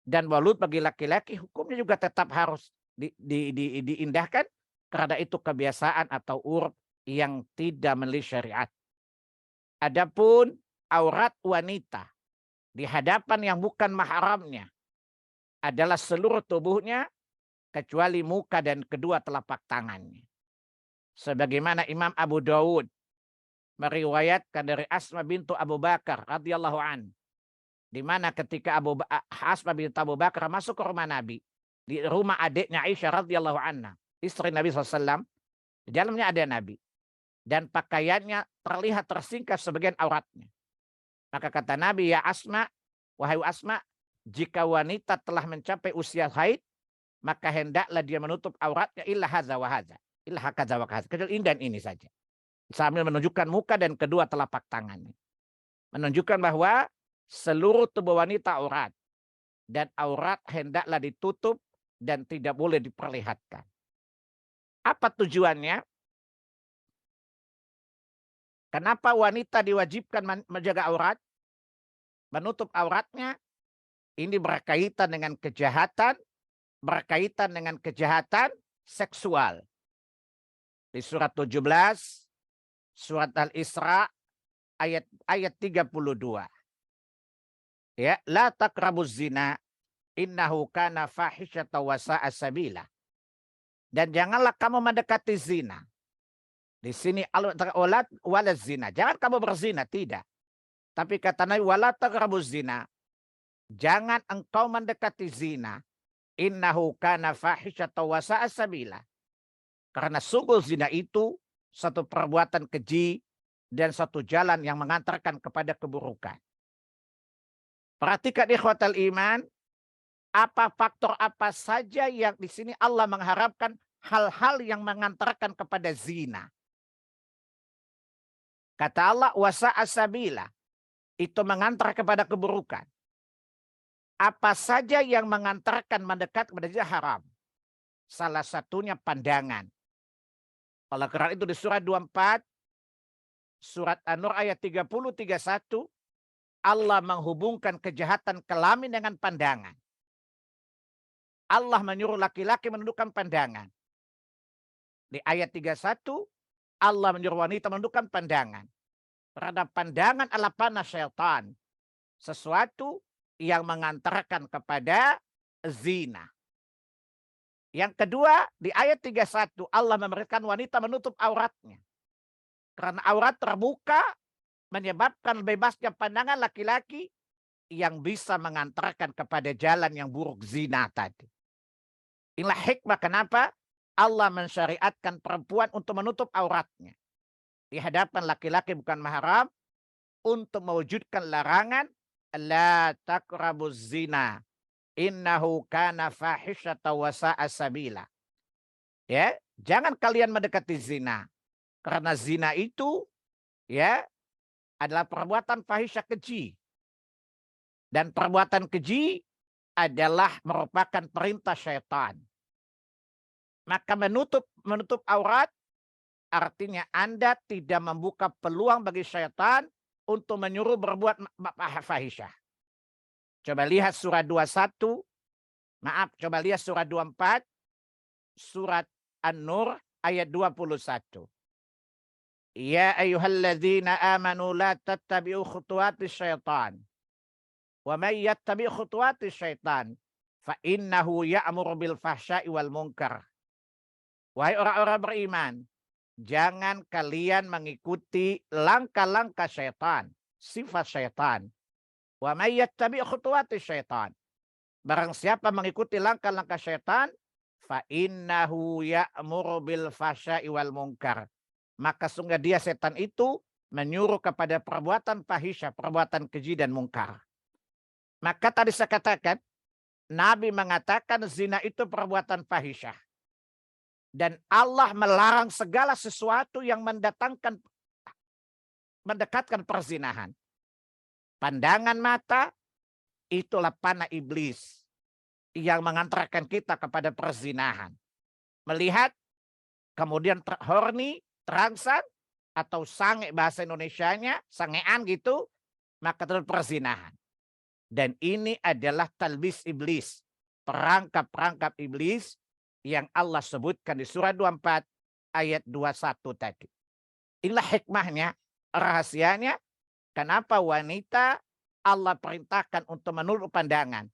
dan balut bagi laki-laki hukumnya juga tetap harus diindahkan karena itu kebiasaan atau yang tidak melalui syariat. Adapun aurat wanita di hadapan yang bukan mahramnya adalah seluruh tubuhnya kecuali muka dan kedua telapak tangannya. Sebagaimana Imam Abu Dawud meriwayatkan dari Asma bintu Abu Bakar radhiyallahu an, di mana ketika Asma bintu Abu Bakar masuk ke rumah Nabi, di rumah adiknya Aisyah radhiyallahu anha, istri Nabi SAW, di dalamnya ada Nabi dan pakaiannya terlihat tersingkap sebagian auratnya. Maka kata Nabi, ya Asma, wahai Asma, jika wanita telah mencapai usia haid, maka hendaklah dia menutup auratnya illa hadza wa hadza. Illa hakadza wa hadza. Kecuali ini dan ini saja. Sambil menunjukkan muka dan kedua telapak tangannya. Menunjukkan bahwa seluruh tubuh wanita aurat. Dan aurat hendaklah ditutup dan tidak boleh diperlihatkan. Apa tujuannya? Kenapa wanita diwajibkan menjaga aurat? Menutup auratnya ini berkaitan dengan kejahatan seksual. Di surat 17, surat Al-Isra ayat 32. Ya, la taqrabuz zina innahu kana fahisyatan wa sa'a sabila. Dan janganlah kamu mendekati zina. Di sini wala zina. Jangan kamu berzina, tidak. Tapi kata Nabi wala taqrabuz zina. Jangan engkau mendekati zina. Innahu kana fahisyatan wa sa'a sabila. Karena sungguh zina itu satu perbuatan keji dan satu jalan yang mengantarkan kepada keburukan. Perhatikan ikhwatal iman, faktor apa saja yang di sini Allah mengharapkan hal-hal yang mengantarkan kepada zina. Kata Allah wasa'a sabila, itu mengantar kepada keburukan. Apa saja yang mengantarkan mendekat kepada zina haram. Salah satunya pandangan. Oleh karena itu di surat 24, surat An-Nur ayat 30-31, Allah menghubungkan kejahatan kelamin dengan pandangan. Allah menyuruh laki-laki menundukkan pandangan. Di ayat 31, Allah menyuruh wanita menundukkan pandangan. Karena pandangan adalah panah syaitan. Sesuatu yang mengantarkan kepada zina. Yang kedua, di ayat 31, Allah memberikan wanita menutup auratnya. Karena aurat terbuka menyebabkan bebasnya pandangan laki-laki yang bisa mengantarkan kepada jalan yang buruk zina tadi. Inilah hikmah kenapa Allah mensyariatkan perempuan untuk menutup auratnya. Di hadapan laki-laki bukan mahram untuk mewujudkan larangan la taqrabuz zina. Innahu kana fahisyatan wa sa'a sabila. Ya, jangan kalian mendekati zina. Karena zina itu ya adalah perbuatan fahisyah keji. Dan perbuatan keji adalah merupakan perintah syaitan. Maka menutup aurat artinya Anda tidak membuka peluang bagi syaitan untuk menyuruh berbuat fahisyah. Coba lihat surat 21. Maaf, coba lihat surat 24. Surat An-Nur ayat 21. Ya ayyuhalladzina amanu la tattabi'u khutuwatis syaitan. Wa may yattabi' khutuwatis syaitan fa innahu ya'muru bil fahsya'i wal munkar. Wahai orang-orang beriman, jangan kalian mengikuti langkah-langkah syaitan, sifat syaitan. Wa may yattabi' khutuwatis syaitan. Barang siapa mengikuti langkah-langkah syaitan, fa innahu ya'muru bil fahsya'i wal munkar. Maka sungguh dia setan itu menyuruh kepada perbuatan fahisyah, perbuatan keji dan mungkar. Maka tadi saya katakan, Nabi mengatakan zina itu perbuatan fahisyah. Dan Allah melarang segala sesuatu yang mendekatkan perzinahan. Pandangan mata, itulah panah iblis yang mengantarkan kita kepada perzinahan. Melihat, kemudian horny, terangsang, atau sange bahasa Indonesianya, sangean gitu, maka terjadi perzinahan. Dan ini adalah talbis iblis, perangkap-perangkap iblis yang Allah sebutkan di surat 24 ayat 21 tadi. Inilah hikmahnya, rahasianya, kenapa wanita Allah perintahkan untuk menutup pandangan.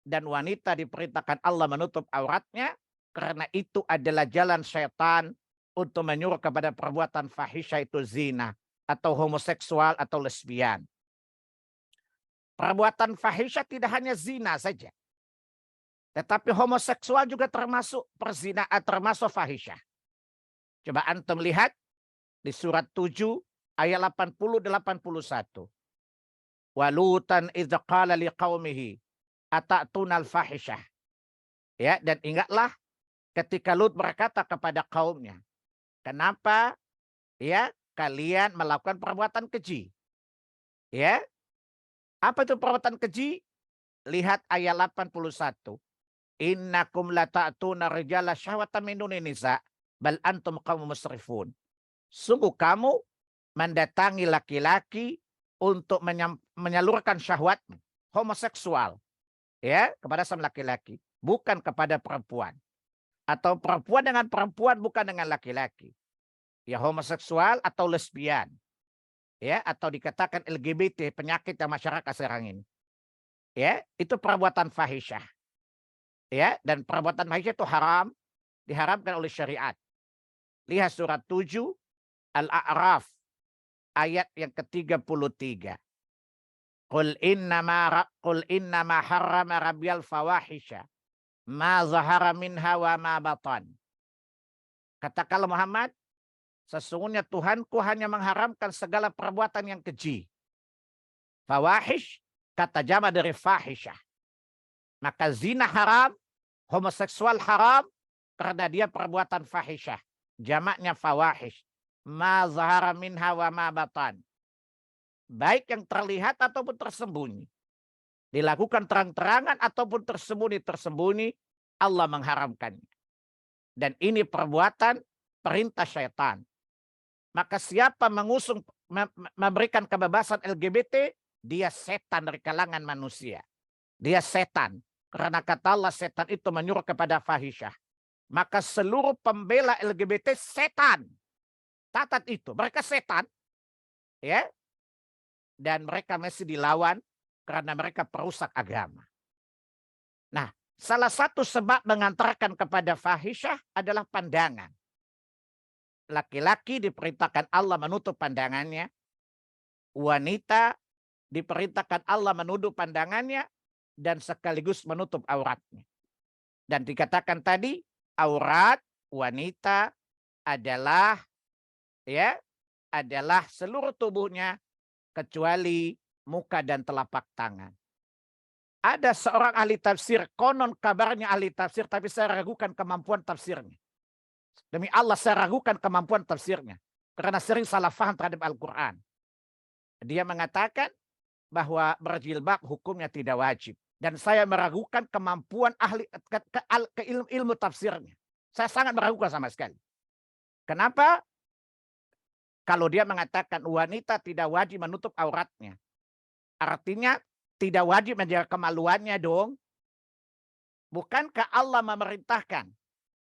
Dan wanita diperintahkan Allah menutup auratnya, karena itu adalah jalan syaitan untuk menyuruh kepada perbuatan fahisyah, itu zina, atau homoseksual, atau lesbian. Perbuatan fahisyah tidak hanya zina saja, tetapi homoseksual juga termasuk perzinaan, termasuk fahisyah. Coba antum lihat di surat 7 ayat 80-81. Walutan idza qala liqaumihi atatuna al-fahisyah. Ya, dan ingatlah ketika Lut berkata kepada kaumnya, kenapa ya kalian melakukan perbuatan keji? Ya. Apa itu perbuatan keji? Lihat ayat 81. Innakum la ta'tuna rijala syahwatan min dunin nisa bal antum qaumun musrifun. Sungguh kamu mendatangi laki-laki untuk menyalurkan syahwatmu, homoseksual, ya, kepada sama laki-laki, bukan kepada perempuan. Atau perempuan dengan perempuan, bukan dengan laki-laki. Ya, homoseksual atau lesbian. Ya, atau dikatakan LGBT, penyakit yang masyarakat sekarang ini. Ya, itu perbuatan fahisyah. Ya, dan perbuatan fahisyah itu haram, diharamkan oleh syariat. Lihat surat 7 Al-A'raf ayat yang ke-33. Qul innama harrama rabbiyal fawahisha ma zahara minha wa ma batan. Katakanlah Muhammad, sesungguhnya Tuhanku hanya mengharamkan segala perbuatan yang keji. Fawahish, kata jama dari fahisyah. Maka zina haram, homoseksual haram, karena dia perbuatan fahisyah. Jamaknya fawahish. Ma zahara minha wa ma batan. Baik yang terlihat ataupun tersembunyi. Dilakukan terang-terangan ataupun tersembunyi-tersembunyi, Allah mengharamkannya. Dan ini perbuatan perintah syaitan. Maka siapa memberikan kebebasan LGBT, dia setan dari kalangan manusia. Dia setan. Karena kata Allah, setan itu menyuruh kepada fahisyah. Maka seluruh pembela LGBT setan. Catat itu, mereka setan. Ya. Dan mereka mesti dilawan karena mereka perusak agama. Nah, salah satu sebab mengantarkan kepada fahisyah adalah pandangan. Laki-laki diperintahkan Allah menutup pandangannya. Wanita diperintahkan Allah menutup pandangannya dan sekaligus menutup auratnya. Dan dikatakan tadi, aurat wanita adalah seluruh tubuhnya kecuali muka dan telapak tangan. Ada seorang ahli tafsir, konon kabarnya ahli tafsir, tapi saya ragukan kemampuan tafsirnya. Demi Allah saya ragukan kemampuan tafsirnya. Karena sering salah faham terhadap Al-Quran. Dia mengatakan bahwa berjilbab hukumnya tidak wajib. Dan saya meragukan kemampuan ahli ke ilmu tafsirnya. Saya sangat meragukan sama sekali. Kenapa? Kalau dia mengatakan wanita tidak wajib menutup auratnya. Artinya tidak wajib menjaga kemaluannya dong. Bukankah Allah memerintahkan?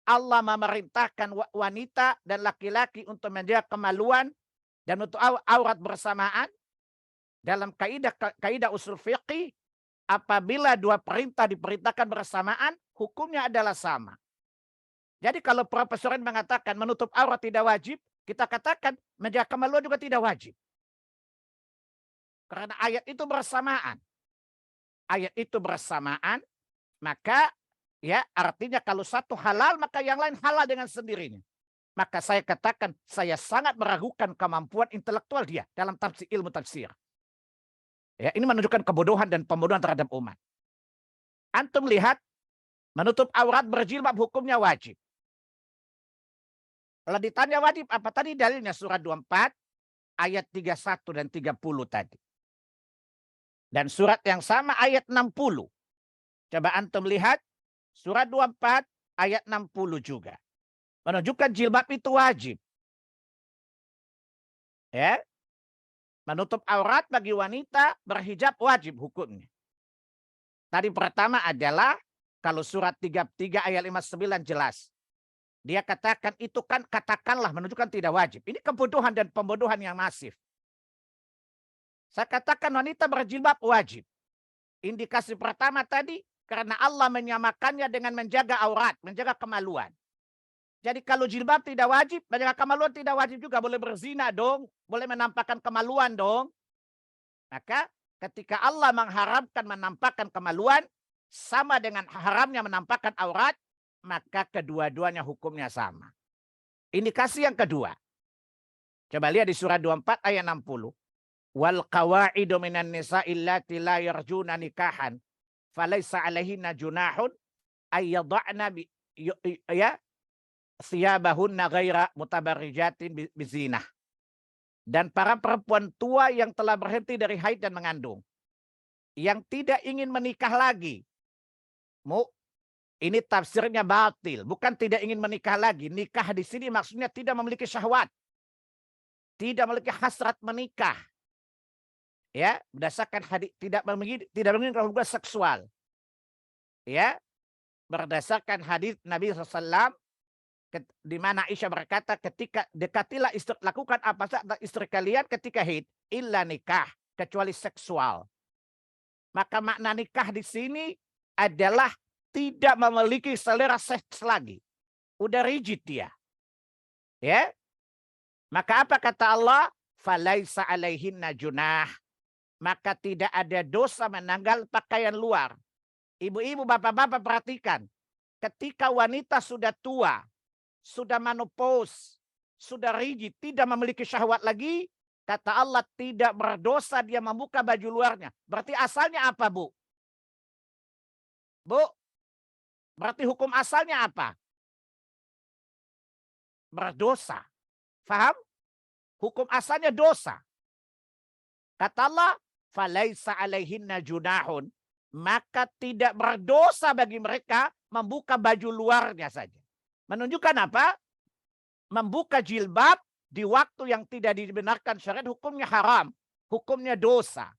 Allah memerintahkan wanita dan laki-laki untuk menjaga kemaluan dan untuk aurat bersamaan. Dalam kaidah usul fiqih, apabila dua perintah diperintahkan bersamaan, hukumnya adalah sama. Jadi kalau profesor mengatakan menutup aurat tidak wajib, kita katakan menjaga kemaluan juga tidak wajib. Karena ayat itu bersamaan. Ayat itu bersamaan, maka ya artinya kalau satu halal, maka yang lain halal dengan sendirinya. Maka saya katakan, saya sangat meragukan kemampuan intelektual dia dalam ilmu tafsir. Ya, ini menunjukkan kebodohan dan pembodohan terhadap umat. Antum lihat, menutup aurat berjilbab hukumnya wajib. Kalau ditanya wajib apa tadi dalilnya? Surat 24 ayat 31 dan 30 tadi. Dan surat yang sama ayat 60. Coba antum lihat surat 24 ayat 60 juga. Menunjukkan jilbab itu wajib. Ya. Menutup aurat bagi wanita berhijab wajib hukumnya. Tadi pertama adalah kalau surat 33 ayat 59 jelas. Dia katakan itu kan katakanlah menunjukkan tidak wajib. Ini kebodohan dan pembodohan yang masif. Saya katakan wanita berjilbab wajib. Indikasi pertama tadi karena Allah menyamakannya dengan menjaga aurat, menjaga kemaluan. Jadi kalau jilbab tidak wajib, menjaga kemaluan tidak wajib juga. Boleh berzina dong, boleh menampakkan kemaluan dong. Maka ketika Allah mengharamkan menampakkan kemaluan, sama dengan haramnya menampakkan aurat, maka kedua-duanya hukumnya sama. Indikasi yang kedua. Coba lihat di surat 24 ayat 60. Wal qawaidu minan nisa'i allati la yarjuna nikahan falaysa 'alaihinna junahun ay yad'na thiyabahunna ghaira mutabarrijatin bizinah. Dan para perempuan tua yang telah berhenti dari haid dan mengandung, yang tidak ingin menikah lagi. Ini tafsirnya batil, bukan tidak ingin menikah lagi. Nikah di sini maksudnya tidak memiliki syahwat, tidak memiliki hasrat menikah. Ya, berdasarkan hadis tidak menginginkan hubungan seksual. Ya, berdasarkan hadis Nabi SAW, di mana Aisyah berkata ketika dekatilah istri, lakukan apa saja istri kalian ketika haid, illa nikah, kecuali seksual. Maka makna nikah di sini adalah tidak memiliki selera seks lagi. Udah rigid dia. Ya. Maka apa kata Allah? Falaisa 'alaihinna junah. Maka tidak ada dosa menanggal pakaian luar. Ibu-ibu, bapak-bapak perhatikan. Ketika wanita sudah tua, sudah menopause, sudah rigid, tidak memiliki syahwat lagi, kata Allah tidak berdosa dia membuka baju luarnya. Berarti asalnya apa, Bu? Bu, berarti hukum asalnya apa? Berdosa. Faham? Hukum asalnya dosa. Kata Allah, falaisa 'alaihinna junahun. Maka tidak berdosa bagi mereka membuka baju luarnya saja. Menunjukkan apa? Membuka jilbab di waktu yang tidak dibenarkan syariat hukumnya haram. Hukumnya dosa.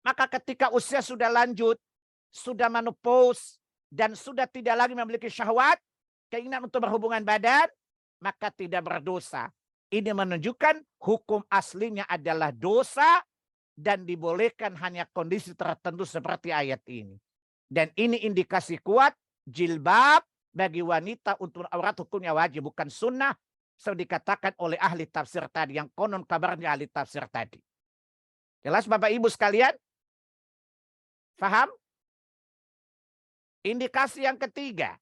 Maka ketika usia sudah lanjut, sudah menopause, dan sudah tidak lagi memiliki syahwat, keinginan untuk berhubungan badan, maka tidak berdosa. Ini menunjukkan hukum aslinya adalah dosa dan dibolehkan hanya kondisi tertentu seperti ayat ini. Dan ini indikasi kuat jilbab bagi wanita untuk aurat hukumnya wajib, bukan sunnah, seperti dikatakan oleh ahli tafsir tadi, yang konon kabarnya ahli tafsir tadi. Jelas Bapak Ibu sekalian? Faham? Indikasi yang ketiga,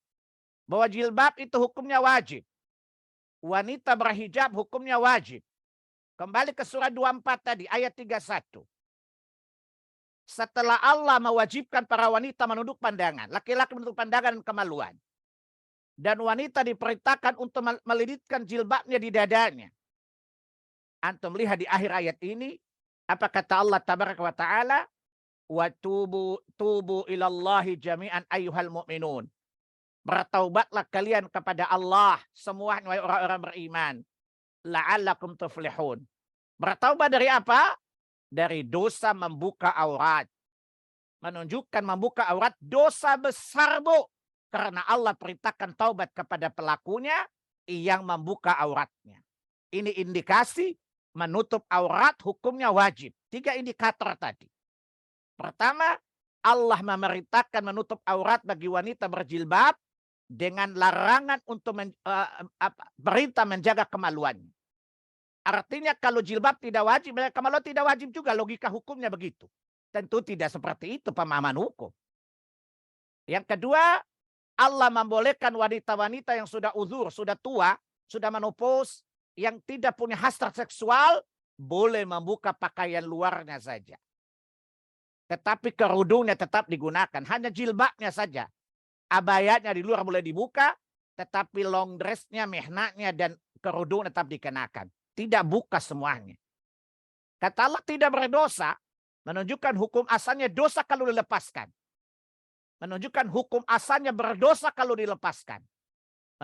bahwa jilbab itu hukumnya wajib. Wanita berhijab hukumnya wajib. Kembali ke surah 24 tadi, ayat 31. Setelah Allah mewajibkan para wanita menunduk pandangan, laki-laki menunduk pandangan dan kemaluan. Dan wanita diperintahkan untuk melilitkan jilbabnya di dadanya. Antum lihat di akhir ayat ini, Apa kata Allah tabaraka wa ta'ala? Wa tubu ilallahi jami'an ayyuhal mu'minun. Bertaubatlah kalian kepada Allah semua orang-orang beriman. La'allakum tuflihun. Bertaubat dari apa? Dari dosa membuka aurat. Menunjukkan membuka aurat dosa besar, Bu. Karena Allah perintahkan taubat kepada pelakunya yang membuka auratnya. Ini indikasi menutup aurat hukumnya wajib. 3 indikator tadi. Pertama, Allah memerintahkan menutup aurat bagi wanita berjilbab dengan larangan untuk perintah menjaga kemaluannya. Artinya kalau jilbab tidak wajib, kemaluan tidak wajib juga, logika hukumnya begitu. Tentu tidak seperti itu pemahaman hukum. Yang kedua, Allah membolehkan wanita-wanita yang sudah uzur, sudah tua, sudah menopause, yang tidak punya hasrat seksual, boleh membuka pakaian luarnya saja. Tetapi kerudungnya tetap digunakan, hanya jilbabnya saja. Abayanya di luar boleh dibuka, tetapi long dressnya, mihnaknya, dan kerudung tetap dikenakan. Tidak buka semuanya. Kata Allah tidak berdosa, menunjukkan hukum asalnya dosa kalau dilepaskan. Menunjukkan hukum asalnya berdosa kalau dilepaskan.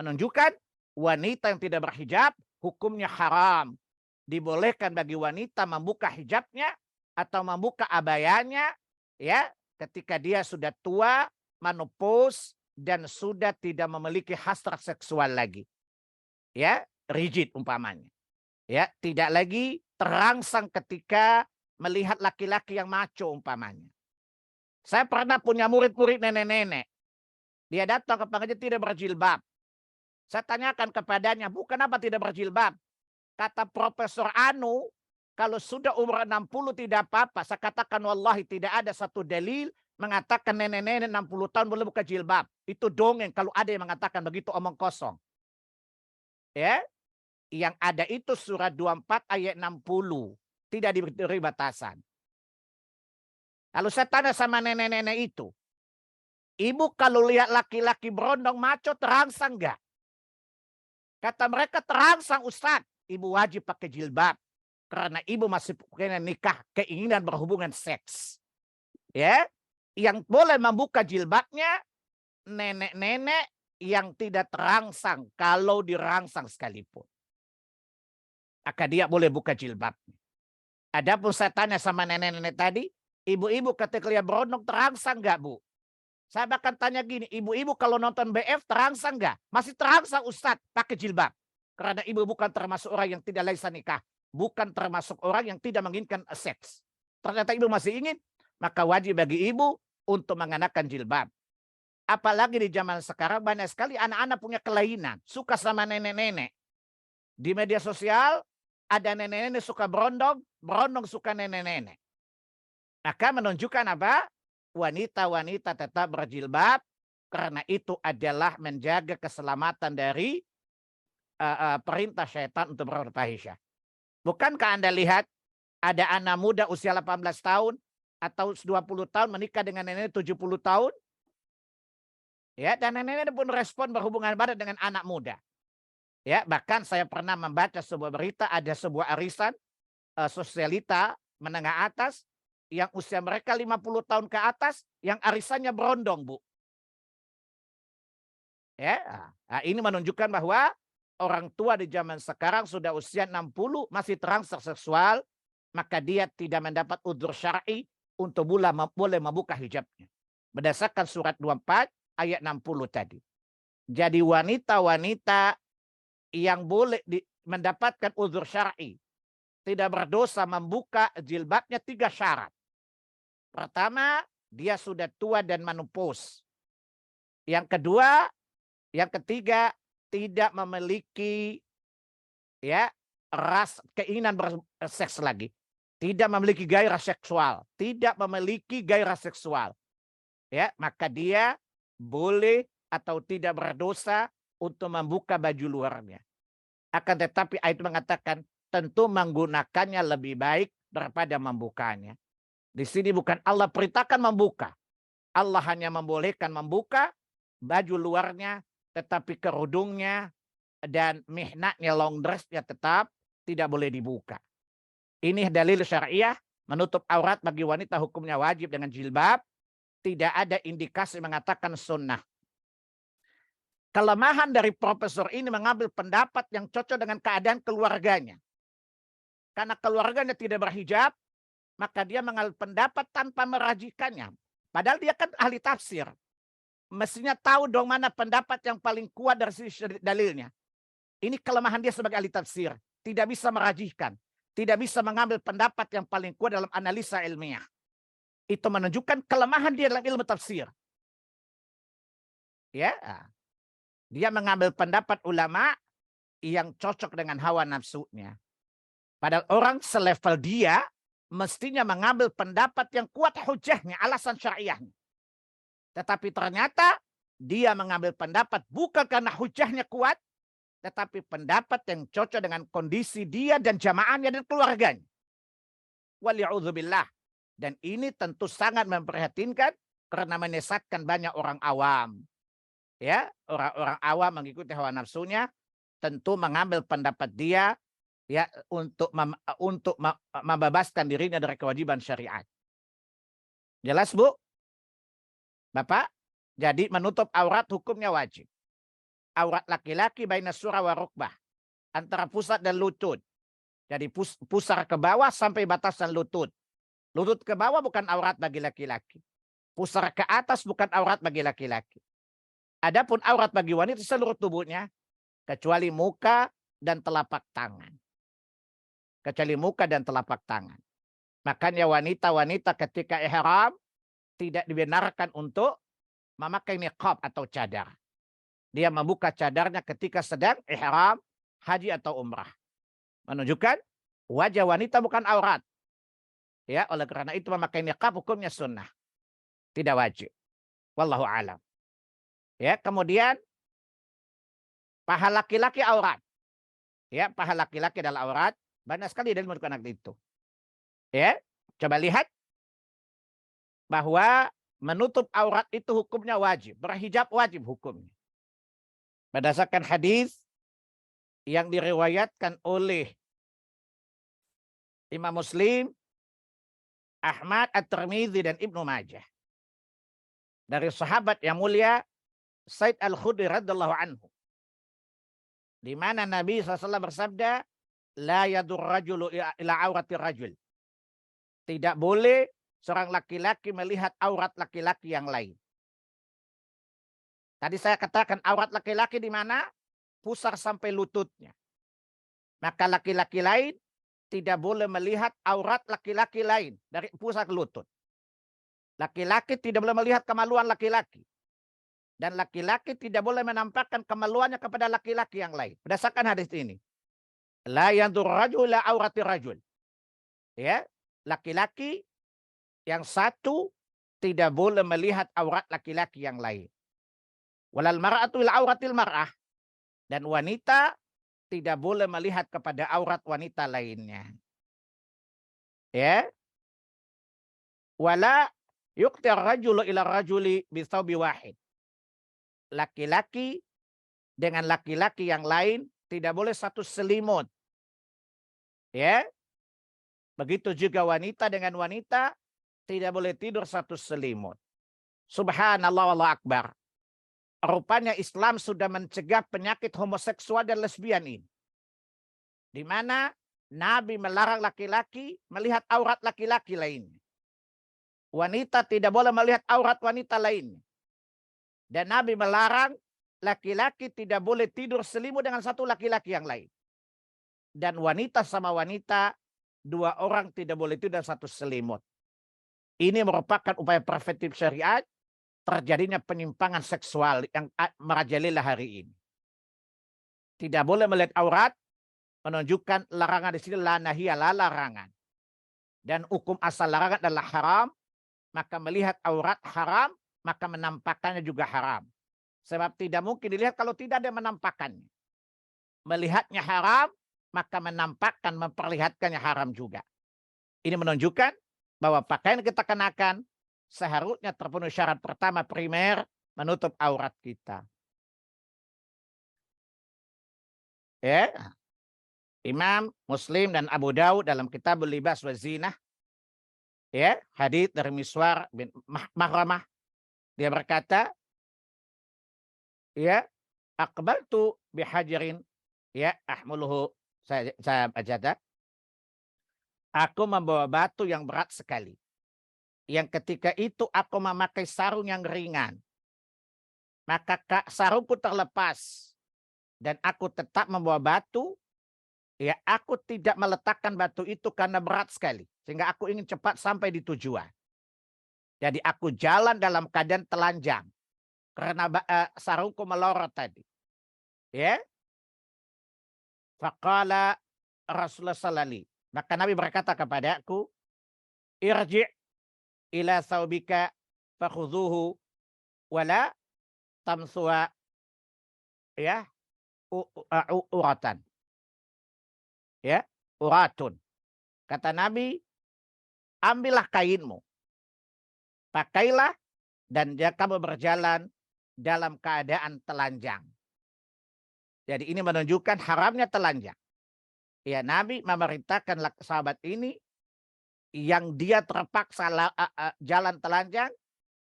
Menunjukkan wanita yang tidak berhijab, hukumnya haram. Dibolehkan bagi wanita membuka hijabnya atau membuka abayanya, ya, ketika dia sudah tua, menopause, dan sudah tidak memiliki hasrat seksual lagi. Ya, rigid umpamanya. Ya, tidak lagi terangsang ketika melihat laki-laki yang maco umpamanya. Saya pernah punya murid-murid nenek-nenek. Dia datang ke pengajian tidak berjilbab. Saya tanyakan kepadanya, Bu, kenapa tidak berjilbab? Kata Profesor Anu, kalau sudah umur 60 tidak apa-apa. Saya katakan wallahi tidak ada satu dalil mengatakan nenek-nenek 60 tahun boleh buka jilbab. Itu dongeng kalau ada yang mengatakan begitu, omong kosong. Ya. Yang ada itu surat 24 ayat 60. Tidak diberi batasan. Lalu saya tanya sama nenek-nenek itu. Ibu kalau lihat laki-laki berondong maco terangsang enggak? Kata mereka terangsang, Ustadz. Ibu wajib pakai jilbab. Karena ibu masih punya nikah, keinginan berhubungan seks. Ya, yang boleh membuka jilbabnya nenek-nenek yang tidak terangsang kalau dirangsang sekalipun. Maka dia boleh buka jilbabnya. Adapun saya tanya sama nenek-nenek tadi, ibu-ibu ketika lihat berondong terangsang enggak, Bu? Saya bahkan tanya gini, ibu-ibu kalau nonton BF terangsang enggak? Masih terangsang, Ustadz, pakai jilbab. Karena ibu bukan termasuk orang yang tidak laisa nikah. Bukan termasuk orang yang tidak menginginkan seks. Ternyata ibu masih ingin, maka wajib bagi ibu untuk mengenakan jilbab. Apalagi di zaman sekarang banyak sekali anak-anak punya kelainan. Suka sama nenek-nenek. Di media sosial ada nenek-nenek suka berondong, berondong suka nenek-nenek. Maka menunjukkan apa? Wanita-wanita tetap berjilbab karena itu adalah menjaga keselamatan dari perintah syaitan untuk berfahisyah. Bukankah Anda lihat ada anak muda usia 18 tahun atau 20 tahun menikah dengan nenek 70 tahun? Ya, dan nenek pun respon berhubungan badan dengan anak muda. Ya, bahkan saya pernah membaca sebuah berita ada sebuah arisan sosialita menengah atas yang usia mereka 50 tahun ke atas yang arisannya berondong, Bu. Ya, nah, ini menunjukkan bahwa orang tua di zaman sekarang sudah usia 60 masih terangsang seksual, maka dia tidak mendapat udzur syar'i untuk boleh membuka hijabnya. Berdasarkan surat 24 ayat 60 tadi. Jadi wanita-wanita yang boleh mendapatkan udzur syar'i tidak berdosa membuka jilbabnya 3 syarat. Pertama, dia sudah tua dan menopause. Yang kedua, yang ketiga, tidak memiliki ya keinginan berseks lagi. Tidak memiliki gairah seksual, tidak memiliki gairah seksual. Ya, maka dia boleh atau tidak berdosa untuk membuka baju luarnya. Akan tetapi ayat mengatakan tentu menggunakannya lebih baik daripada membukanya. Di sini bukan Allah perintahkan membuka. Allah hanya membolehkan membuka baju luarnya, tetapi kerudungnya dan mihnaknya, long dressnya tetap tidak boleh dibuka. Ini dalil syariah Menutup aurat bagi wanita hukumnya wajib dengan jilbab. Tidak ada indikasi mengatakan sunnah. Kelemahan dari profesor ini mengambil pendapat yang cocok dengan keadaan keluarganya. Karena keluarganya tidak berhijab, maka dia mengambil pendapat tanpa merajikannya. Padahal dia kan ahli tafsir. Mestinya tahu dong mana pendapat yang paling kuat dari sisi dalilnya. Ini kelemahan dia sebagai ahli tafsir. Tidak bisa merajihkan. Tidak bisa mengambil pendapat yang paling kuat dalam analisa ilmiah. Itu menunjukkan kelemahan dia dalam ilmu tafsir. Ya, dia mengambil pendapat ulama yang cocok dengan hawa nafsunya. Padahal orang selevel dia mestinya mengambil pendapat yang kuat hujahnya, alasan syariahnya. Tetapi ternyata dia mengambil pendapat bukan karena hujahnya kuat, tetapi pendapat yang cocok dengan kondisi dia dan jamaahnya dan keluarganya. Wali'udzubillah. Dan ini tentu sangat memprihatinkan karena menyesatkan banyak orang awam. Ya, orang-orang awam mengikuti hawa nafsunya, tentu mengambil pendapat dia ya untuk membebaskan dirinya dari kewajiban syariat. Jelas, Bu? Bapak? Jadi menutup aurat hukumnya wajib. Aurat laki-laki baina surah wa rukbah, antara pusat dan lutut. Jadi pusar ke bawah sampai batasan lutut. Lutut ke bawah bukan aurat bagi laki-laki. Pusar ke atas bukan aurat bagi laki-laki. Adapun aurat bagi wanita seluruh tubuhnya, kecuali muka dan telapak tangan. Kecuali muka dan telapak tangan. Makanya wanita-wanita ketika ihram tidak dibenarkan untuk memakai niqab atau cadar. Dia membuka cadarnya ketika sedang ihram haji atau umrah. Menunjukkan wajah wanita bukan aurat. Ya, oleh karena itu memakai niqab hukumnya sunnah. Tidak wajib. Wallahu a'lam. Ya, kemudian paha laki-laki aurat. Ya, paha laki-laki adalah aurat. Banyak sekali dari menunjukkan itu. Ya, coba lihat bahwa menutup aurat itu hukumnya wajib. Berhijab wajib hukumnya. Berdasarkan hadis yang diriwayatkan oleh Imam Muslim, Ahmad, At-Tirmidzi, dan Ibnu Majah. Dari sahabat yang mulia Said Al-Khudri radhiyallahu anhu. Di mana Nabi SAW bersabda, la yadur rajulu ila aurati rajul. Tidak boleh seorang laki-laki melihat aurat laki-laki yang lain. Tadi saya katakan aurat laki-laki di mana? Pusar sampai lututnya. Maka laki-laki lain tidak boleh melihat aurat laki-laki lain dari pusar ke lutut. Laki-laki tidak boleh melihat kemaluan laki-laki. Dan laki-laki tidak boleh menampakkan kemaluannya kepada laki-laki yang lain. Berdasarkan hadis ini. La yandur rajul la aurati rajul. Ya, laki-laki yang satu tidak boleh melihat aurat laki-laki yang lain. Walal mar'atu ila auratil mar'ah. Dan wanita tidak boleh melihat kepada aurat wanita lainnya. Ya. Wala yuqtir rajulu ila rajuli bisawbi wahid. Laki-laki dengan laki-laki yang lain tidak boleh satu selimut. Ya. Begitu juga wanita dengan wanita tidak boleh tidur satu selimut. Subhanallah wallahu akbar. Rupanya Islam sudah mencegah penyakit homoseksual dan lesbian ini. Di mana Nabi melarang laki-laki melihat aurat laki-laki lainnya. Wanita tidak boleh melihat aurat wanita lainnya. Dan Nabi melarang laki-laki tidak boleh tidur selimut dengan satu laki-laki yang lain. Dan wanita sama wanita, dua orang tidak boleh tidur dalam satu selimut. Ini merupakan upaya preventif syariat terjadinya penyimpangan seksual yang merajalela hari ini. Tidak boleh melihat aurat, menunjukkan larangan di sini la nahiyah, larangan. Dan hukum asal larangan adalah haram, maka melihat aurat haram, maka menampakkannya juga haram. Sebab tidak mungkin dilihat kalau tidak ada menampakkannya. Melihatnya haram, maka menampakkan, memperlihatkannya haram juga. Ini menunjukkan bahwa pakaian yang kita kenakan seharusnya terpenuhi syarat pertama primer, menutup aurat kita. Ya. Imam Muslim dan Abu Daud dalam Kitabul Libas wa Zinah Ya, hadits dari Miswar bin Mahramah. Dia berkata, ya, aqbaltu bihajarin, ya, ahmuluhu, saya baca, aku membawa batu yang berat sekali. Yang ketika itu aku memakai sarung yang ringan. Maka sarungku terlepas. Dan aku tetap membawa batu. Ya, aku tidak meletakkan batu itu karena berat sekali. Sehingga aku ingin cepat sampai di tujuan. Jadi aku jalan dalam keadaan telanjang. Karena sarungku melorot tadi. Ya. Faqala Rasulullah sallallahu. Maka Nabi berkata kepadaku, irji' ila saubika fakhudhuhu wala tamsuha, ya, uratan. Ya, uratun. Kata Nabi, ambillah kainmu, pakailah, dan kamu berjalan dalam keadaan telanjang. Jadi ini menunjukkan haramnya telanjang. Ya, Nabi memerintahkan sahabat ini yang dia terpaksa jalan telanjang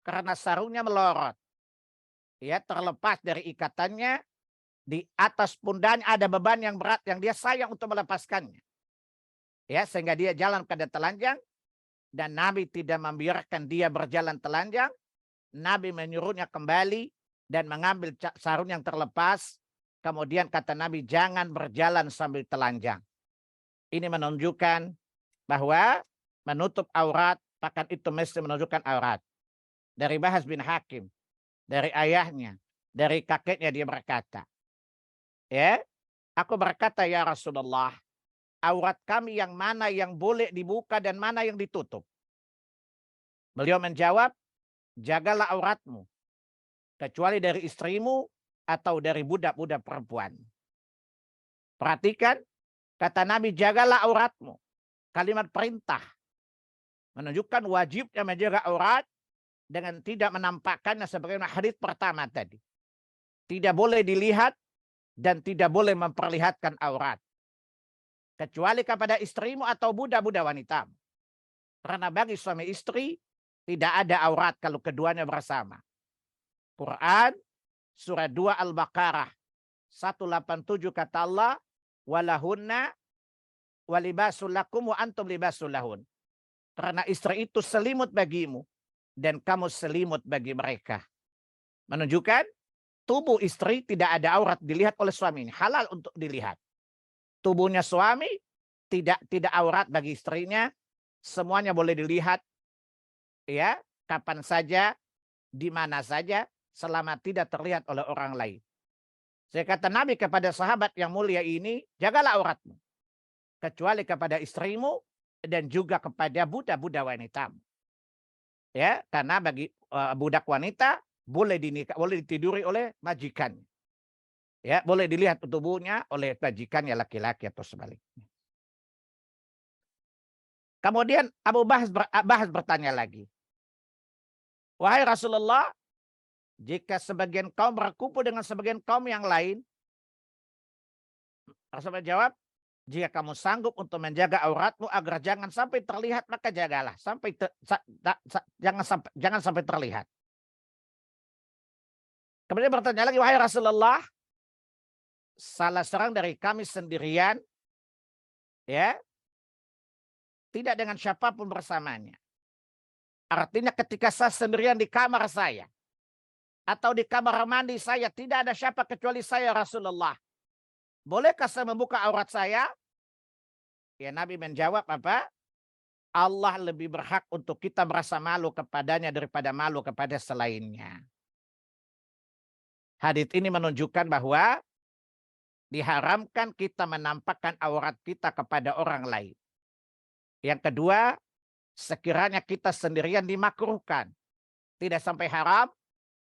karena sarungnya melorot. Ya, terlepas dari ikatannya, di atas pundaknya ada beban yang berat yang dia sayang untuk melepaskannya. Ya, sehingga dia jalan keadaan telanjang, dan Nabi tidak membiarkan dia berjalan telanjang. Nabi menyuruhnya kembali dan mengambil sarung yang terlepas. Kemudian kata Nabi, jangan berjalan sambil telanjang. Ini menunjukkan bahwa menutup aurat, pakaian itu mesti menunjukkan aurat. Dari Bahas bin Hakim, dari ayahnya, dari kakeknya dia berkata, ya, aku berkata, ya Rasulullah, aurat kami yang mana yang boleh dibuka dan mana yang ditutup? Beliau menjawab, jagalah auratmu, kecuali dari istrimu atau dari budak-budak perempuan. Perhatikan, kata Nabi, jagalah auratmu. Kalimat perintah. Menunjukkan wajibnya menjaga aurat dengan tidak menampakkannya sebagaimana hadits pertama tadi. Tidak boleh dilihat dan tidak boleh memperlihatkan aurat. Kecuali kepada istrimu atau budak-budak wanita. Karena bagi suami istri tidak ada aurat kalau keduanya bersama. Quran surah 2 Al-Baqarah 187 kata Allah, walahunna walibasul lakum wa antum libasul lahun. Karena istri itu selimut bagimu dan kamu selimut bagi mereka. Menunjukkan tubuh istri tidak ada aurat dilihat oleh suaminya, halal untuk dilihat. Tubuhnya suami tidak aurat bagi istrinya, semuanya boleh dilihat, ya, kapan saja, di mana saja, selama tidak terlihat oleh orang lain. Saya kata Nabi kepada sahabat yang mulia ini, jagalah auratmu, kecuali kepada istrimu dan juga kepada budak-budak wanita. Ya, karena bagi budak wanita boleh ditiduri oleh majikannya. Ya, boleh dilihat tubuhnya oleh majikannya laki-laki atau sebaliknya. Kemudian Abu Bahas bertanya lagi, wahai Rasulullah, jika sebagian kaum berkumpul dengan sebagian kaum yang lain, Rasulullah jawab, jika kamu sanggup untuk menjaga auratmu agar jangan sampai terlihat, maka jagalah jangan sampai terlihat. Kemudian bertanya lagi, wahai Rasulullah, salah seorang dari kami sendirian, ya, tidak dengan siapapun bersamanya. Artinya ketika saya sendirian di kamar saya atau di kamar mandi saya, tidak ada siapa kecuali saya, Rasulullah. Bolehkah saya membuka aurat saya? Ya, Nabi menjawab apa? Allah lebih berhak untuk kita merasa malu kepadanya daripada malu kepada selainnya. Hadits ini menunjukkan bahwa diharamkan kita menampakkan aurat kita kepada orang lain. Yang kedua, sekiranya kita sendirian dimakruhkan. Tidak sampai haram,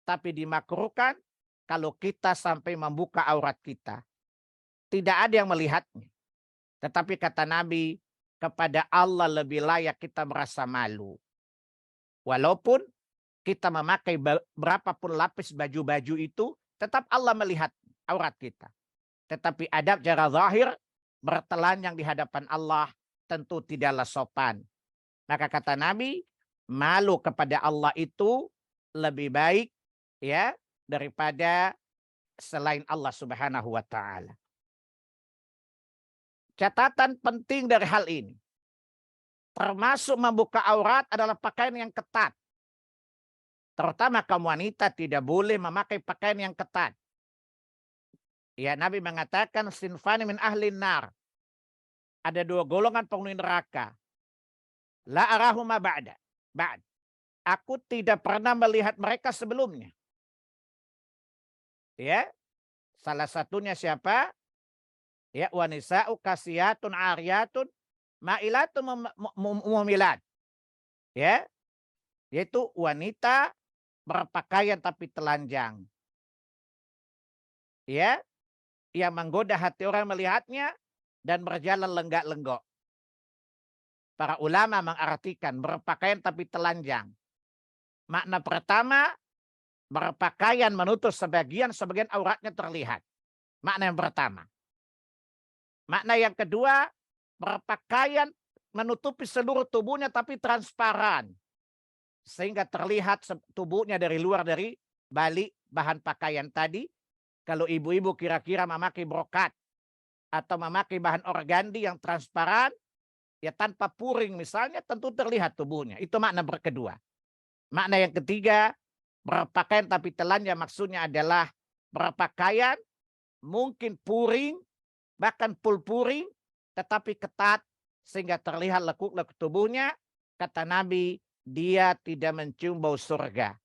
tapi dimakruhkan kalau kita sampai membuka aurat kita. Tidak ada yang melihatnya. Tetapi kata Nabi, kepada Allah lebih layak kita merasa malu. Walaupun kita memakai berapapun lapis baju-baju itu, tetap Allah melihat aurat kita. Tetapi adab cara zahir, bertelanjang di hadapan Allah tentu tidaklah sopan. Maka kata Nabi, malu kepada Allah itu lebih baik ya daripada selain Allah Subhanahu wa taala. Catatan penting dari hal ini, termasuk membuka aurat adalah pakaian yang ketat. Terutama kaum wanita tidak boleh memakai pakaian yang ketat. Ya, Nabi mengatakan sinfani min ahlin nar. Ada 2 golongan penghuni neraka. La arahuma ba'da. Aku tidak pernah melihat mereka sebelumnya. Ya. Salah satunya siapa? Ya, wanisa'u kasiyatun ariyatun ma'ilatun mumilat. Ya. Yaitu wanita berpakaian tapi telanjang. Ya. Yang menggoda hati orang melihatnya dan berjalan lenggak-lenggok. Para ulama mengartikan berpakaian tapi telanjang. Makna pertama, berpakaian menutup sebagian auratnya terlihat. Makna yang pertama. Makna yang kedua, berpakaian menutupi seluruh tubuhnya tapi transparan. Sehingga terlihat tubuhnya dari luar dari balik bahan pakaian tadi. Kalau ibu-ibu kira-kira memakai brokat atau memakai bahan organdi yang transparan, ya tanpa puring misalnya, tentu terlihat tubuhnya. Itu makna kedua. Makna yang ketiga, berpakaian tapi telanjang maksudnya adalah berpakaian mungkin puring, bahkan full puring, tetapi ketat sehingga terlihat lekuk-lekuk tubuhnya. Kata Nabi, dia tidak mencium bau surga.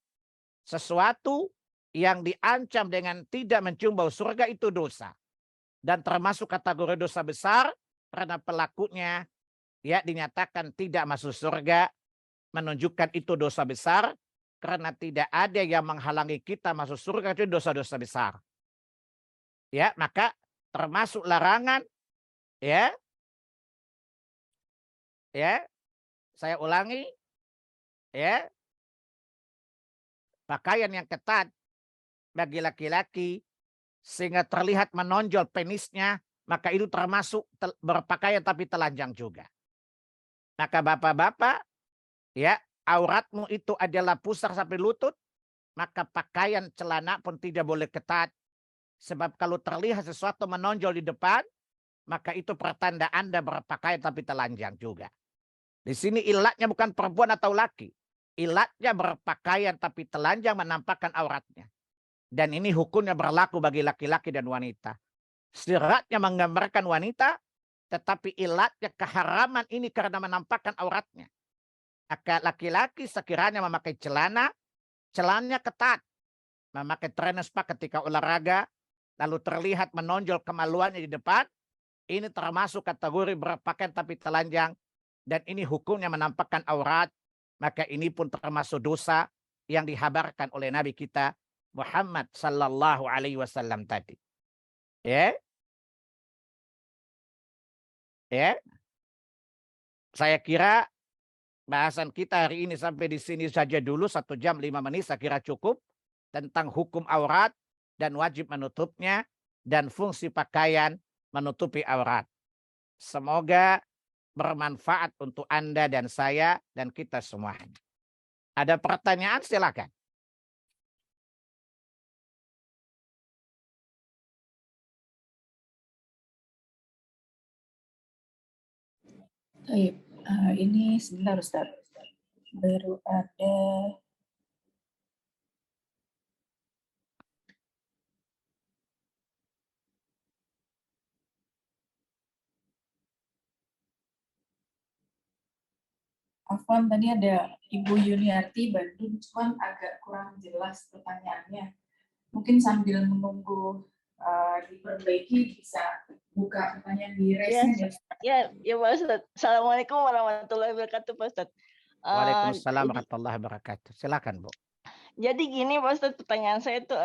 Sesuatu yang diancam dengan tidak mencium bau surga itu dosa. Dan termasuk kategori dosa besar karena pelakunya ya dinyatakan tidak masuk surga, menunjukkan itu dosa besar karena tidak ada yang menghalangi kita masuk surga, itu dosa-dosa besar. Ya, maka termasuk larangan ya. Ya. Saya ulangi ya. Pakaian yang ketat bagi laki-laki sehingga terlihat menonjol penisnya, maka itu termasuk berpakaian tapi telanjang juga. Maka bapak-bapak, ya, auratmu itu adalah pusar sampai lutut, maka pakaian celana pun tidak boleh ketat. Sebab kalau terlihat sesuatu menonjol di depan, maka itu pertanda Anda berpakaian tapi telanjang juga. Di sini ilatnya bukan perempuan atau laki. Ilatnya berpakaian tapi telanjang menampakkan auratnya. Dan ini hukumnya berlaku bagi laki-laki dan wanita. Siratnya menggambarkan wanita, tetapi ilatnya keharaman ini karena menampakkan auratnya. Maka laki-laki sekiranya memakai celana, celananya ketat. Memakai trainer spa ketika olahraga, lalu terlihat menonjol kemaluannya di depan, ini termasuk kategori berpakaian tapi telanjang. Dan ini hukumnya menampakkan aurat. Maka ini pun termasuk dosa yang dihabarkan oleh Nabi kita Muhammad sallallahu alaihi wasallam tadi. Ya. Ya. Saya kira bahasan kita hari ini sampai di sini saja dulu, 1 jam 5 menit saya kira cukup tentang hukum aurat dan wajib menutupnya dan fungsi pakaian menutupi aurat. Semoga bermanfaat untuk Anda dan saya dan kita semua. Ada pertanyaan silakan. Baik, ini sebentar Ustaz. Baru ada Afwan, tadi ada Ibu Yuniarti Bandung, cuman agak kurang jelas pertanyaannya. Mungkin sambil menunggu diperbaiki bisa buka pertanyaan di raise-nya. Ya, Pak Ustadz. Assalamualaikum warahmatullahi wabarakatuh, Pak Ustadz. Waalaikumsalam warahmatullahi wabarakatuh. Silakan, Bu. Jadi gini, Pak Ustadz, pertanyaan saya itu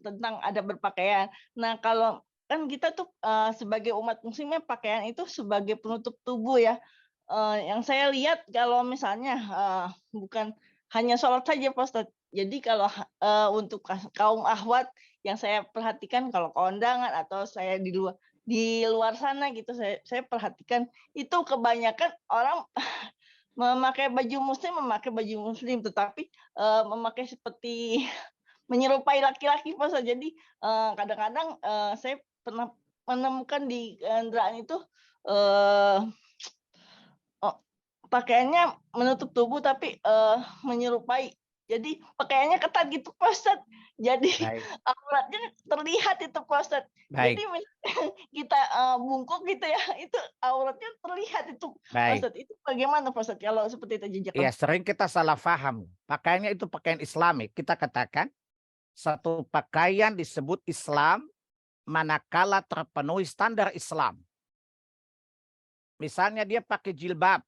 tentang adab berpakaian. Nah, kalau kan kita tuh sebagai umat muslimnya pakaian itu sebagai penutup tubuh ya. Yang saya lihat kalau misalnya bukan hanya sholat saja, Pak Ustadz. Jadi kalau untuk kaum ahwat yang saya perhatikan kalau kondangan atau saya di luar sana gitu, saya perhatikan itu kebanyakan orang memakai baju muslim, tetapi memakai seperti menyerupai laki-laki Pak Ustadz. Jadi kadang-kadang saya pernah menemukan di kendaraan itu pakaiannya menutup tubuh tapi menyerupai. Jadi pakaiannya ketat gitu Pak Ustadz. Jadi Baik, auratnya terlihat itu Pak Ustadz. baik, Jadi kita bungkuk gitu ya, itu auratnya terlihat itu Pak baik. Ustadz. Itu bagaimana Pak Ustadz kalau seperti itu jejak? Ya, sering kita salah paham. Pakaiannya itu pakaian Islami. Kita katakan satu pakaian disebut Islam manakala terpenuhi standar Islam. Misalnya dia pakai jilbab,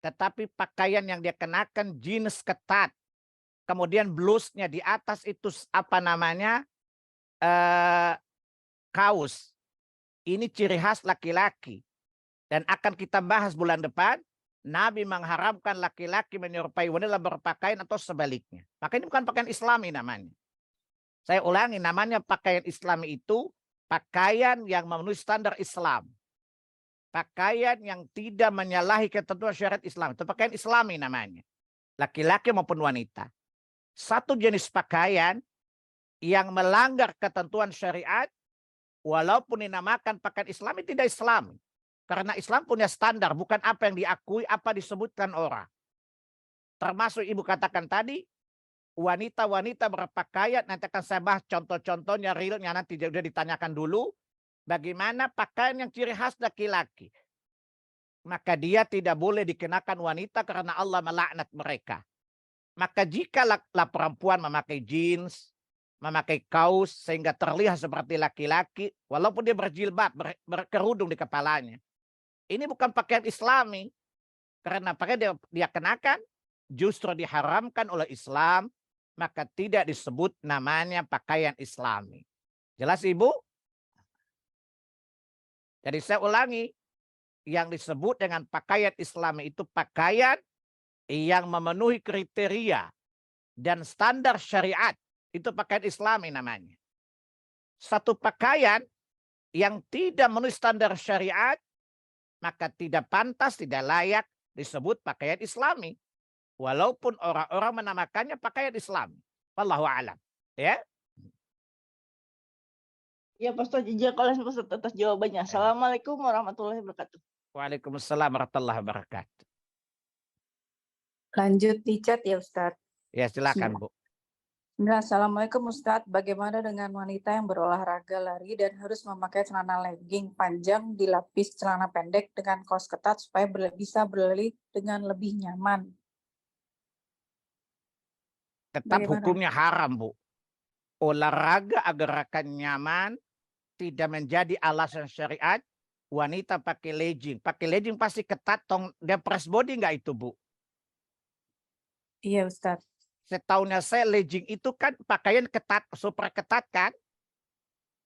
tetapi pakaian yang dia kenakan jeans ketat. Kemudian blusnya di atas itu apa namanya? Kaos. Ini ciri khas laki-laki. Dan akan kita bahas bulan depan, Nabi mengharamkan laki-laki menyerupai wanita berpakaian atau sebaliknya. Maka ini bukan pakaian Islami namanya. Saya ulangi, namanya pakaian Islami itu pakaian yang memenuhi standar Islam. Pakaian yang tidak menyalahi ketentuan syariat Islam. Itu pakaian Islami namanya. Laki-laki maupun wanita. Satu jenis pakaian yang melanggar ketentuan syariat, walaupun dinamakan pakaian Islami, tidak Islami. Karena Islam punya standar, bukan apa yang diakui, apa disebutkan orang. Termasuk ibu katakan tadi, wanita-wanita berpakaian, nanti akan saya bahas contoh-contohnya, realnya nanti sudah ditanyakan dulu. Bagaimana pakaian yang ciri khas laki-laki. Maka dia tidak boleh dikenakan wanita karena Allah melaknat mereka. Maka jika perempuan memakai jeans, memakai kaos sehingga terlihat seperti laki-laki, walaupun dia berjilbab, berkerudung di kepalanya. Ini bukan pakaian Islami. Karena pakaian dia kenakan justru diharamkan oleh Islam, maka tidak disebut namanya pakaian Islami. Jelas Ibu? Jadi saya ulangi, yang disebut dengan pakaian Islami itu pakaian yang memenuhi kriteria dan standar syariat. Itu pakaian Islami namanya. Satu pakaian yang tidak memenuhi standar syariat, maka tidak pantas, tidak layak disebut pakaian Islami. Walaupun orang-orang menamakannya pakaian Islami. Wallahu a'lam. Ya. Ya Pak Ustadz, jazakallahu Ustadz atas jawabannya. Assalamualaikum warahmatullahi wabarakatuh. Waalaikumsalam warahmatullahi wabarakatuh. Lanjut di chat ya Ustadz. Ya silakan Bu. Assalamualaikum Ustadz. Bagaimana dengan wanita yang berolahraga lari dan harus memakai celana legging panjang dilapis celana pendek dengan kaos ketat supaya bisa berlari dengan lebih nyaman? Tetap Bagaimana? hukumnya haram Bu. Olahraga agar akan nyaman tidak menjadi alasan syariat. Wanita pakai legging. Pakai legging pasti ketat. Dia press body nggak itu Bu? Iya Ustadz. Setahunya saya legging itu kan pakaian ketat, super ketat kan?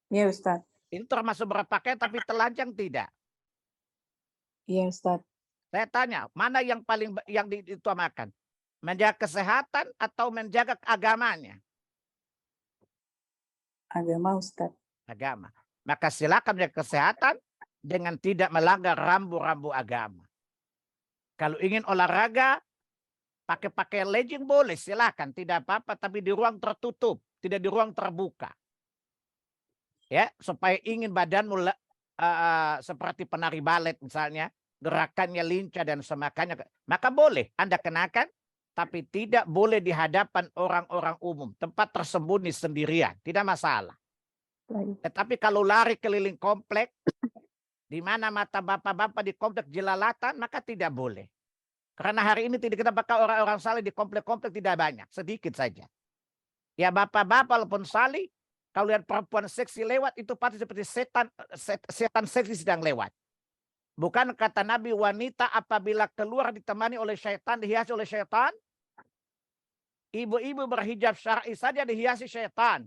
Iya Ustadz. Ini termasuk berpakaian tapi telanjang tidak? Iya Ustadz. Saya tanya, mana yang paling yang diutamakan? Menjaga kesehatan atau menjaga agamanya? Agama Ustadz. Agama. Maka silakan menjaga kesehatan dengan tidak melanggar rambu-rambu agama. Kalau ingin olahraga, pakai pakaian legging boleh, silakan, tidak apa-apa, tapi di ruang tertutup, tidak di ruang terbuka. Ya, supaya ingin badanmu seperti penari balet misalnya, gerakannya lincah dan semakannya, maka boleh Anda kenakan, tapi tidak boleh di hadapan orang-orang umum, tempat tersembunyi sendirian, tidak masalah. Tetapi kalau lari keliling komplek, di mana mata bapak-bapak di komplek jelalatan, maka tidak boleh. Karena hari ini tidak kita bakal orang-orang saleh di komplek-komplek tidak banyak, sedikit saja. Ya bapak-bapak walaupun saleh, kalau lihat perempuan seksi lewat itu pasti seperti setan seksi sedang lewat. Bukan kata Nabi, wanita apabila keluar ditemani oleh syaitan, dihiasi oleh syaitan. Ibu-ibu berhijab syar'i saja dihiasi syaitan.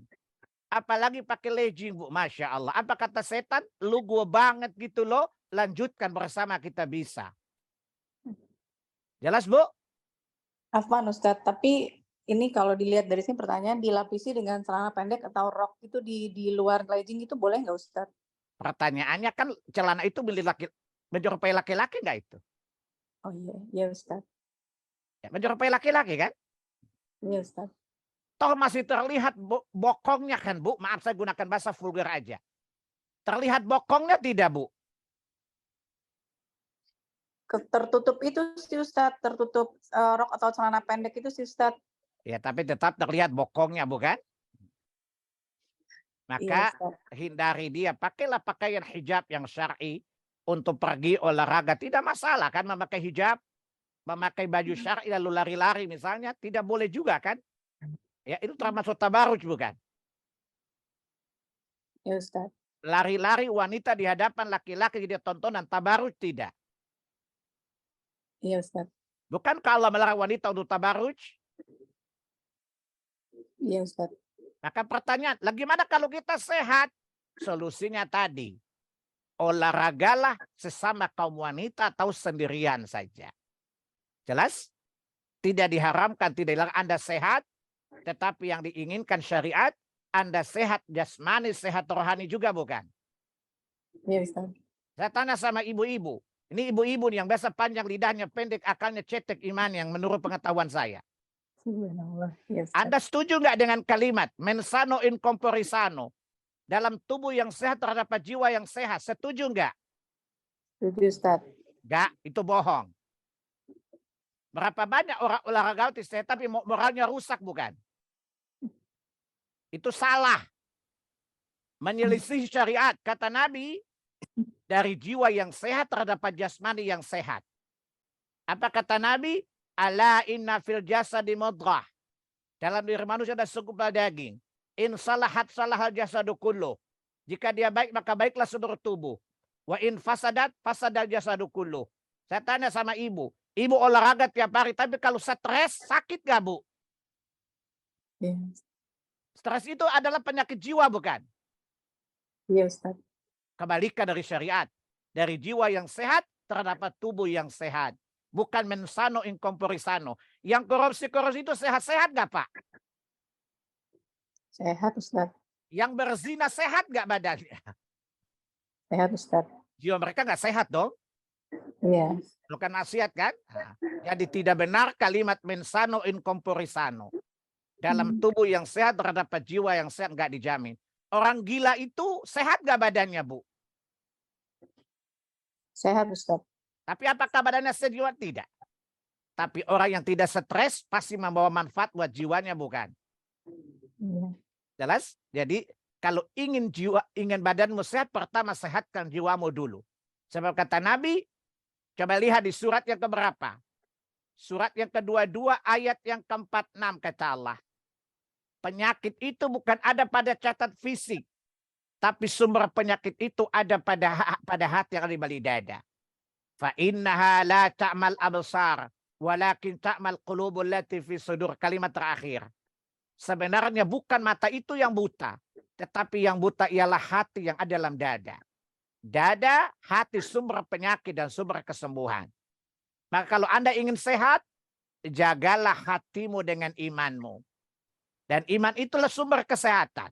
Apalagi pakai legging Bu, Masya Allah. Apa kata setan? Lu gua banget gitu loh, lanjutkan bersama kita bisa. Jelas Bu? Afwan Ustadz, tapi ini kalau dilihat dari sini pertanyaan, dilapisi dengan celana pendek atau rok itu di luar legging itu boleh nggak Ustadz? Pertanyaannya kan celana itu menyerupai laki-laki nggak itu? Oh iya, iya Ustaz. Ya, menyerupai laki-laki kan? Iya Ustaz. Toh masih terlihat bokongnya kan Bu? Maaf saya gunakan bahasa vulgar aja. Terlihat bokongnya tidak Bu? Tertutup itu sih Ustaz, tertutup rok atau celana pendek itu sih Ustaz. Ya tapi tetap terlihat bokongnya bukan? Iya Maka Ustaz. hindari dia. Pakailah pakaian hijab yang syar'i untuk pergi olahraga. Tidak masalah kan memakai hijab. Memakai baju syar'i lalu lari-lari misalnya. Tidak boleh juga kan? Ya itu termasuk tabaruj bukan? Iya Ustaz. Lari-lari wanita di hadapan laki-laki jadi tontonan tabaruj tidak. Iya Ustaz. Bukan kalau melarang wanita untuk tabaruj? Iya Ustaz. Maka pertanyaan, bagaimana kalau kita sehat? Solusinya tadi, olahragalah sesama kaum wanita atau sendirian saja. Jelas? Tidak diharamkan, tidak dilarang Anda sehat, tetapi yang diinginkan syariat, Anda sehat jasmani, sehat rohani juga bukan? Iya Ustaz. Saya tanya sama ibu-ibu, ini ibu-ibu yang biasa panjang lidahnya, pendek akalnya, cetek iman yang menurut pengetahuan saya. Subhanallah. Iya Ustaz. Anda setuju nggak dengan kalimat mensano in corpore sano? Dalam tubuh yang sehat terdapat jiwa yang sehat. Setuju nggak? Setuju Ustaz. Nggak, itu bohong. Berapa banyak orang olahraga sehat tapi moralnya rusak bukan? Itu salah. Menyelisih syariat. Kata Nabi, dari jiwa yang sehat terdapat jasmani yang sehat. Apa kata Nabi? Ala inna fil jasadi mudrah. Dalam diri manusia ada segumpal daging. In salahat salahal jasadu kullu. Jika dia baik maka baiklah seluruh tubuh. Wa in fasadat fasadal jasadu kullu. Saya tanya sama ibu. Ibu olahraga tiap hari tapi kalau stres sakit gak Bu? Iya. Stres itu adalah penyakit jiwa bukan? Iya Ustaz. Kebalikan dari syariat. Dari jiwa yang sehat terdapat tubuh yang sehat. Bukan mensano in corpore sano. Yang korupsi-korupsi itu sehat-sehat gak Pak? Sehat Ustaz. Yang berzina sehat gak badannya? Sehat Ustaz. Jiwa mereka gak sehat dong. Iya. Bukan nasihat kan? Nah, jadi tidak benar kalimat mensano in corpore sano. Dalam tubuh yang sehat terdapat jiwa yang sehat gak dijamin. Orang gila itu sehat gak badannya Bu? Sehat Ustaz. Tapi apakah badannya sehat jiwa? Tidak. Tapi orang yang tidak stres pasti membawa manfaat buat jiwanya bukan? Iya. Jelas? Jadi kalau ingin badanmu sehat, pertama sehatkan jiwamu dulu. Sebab kata Nabi, coba lihat di surat yang keberapa? Surat yang kedua-dua ayat yang ke-46 kata Allah. Penyakit itu bukan ada pada catat fisik. Tapi sumber penyakit itu ada pada hati yang ada di balik dada. Fa innaha la ta'mal absar walakin ta'mal qulubul lati fi sudur. Kalimat terakhir. Sebenarnya bukan mata itu yang buta, tetapi yang buta ialah hati yang ada dalam dada. Dada, hati sumber penyakit dan sumber kesembuhan. Maka kalau Anda ingin sehat, jagalah hatimu dengan imanmu. Dan iman itulah sumber kesehatan.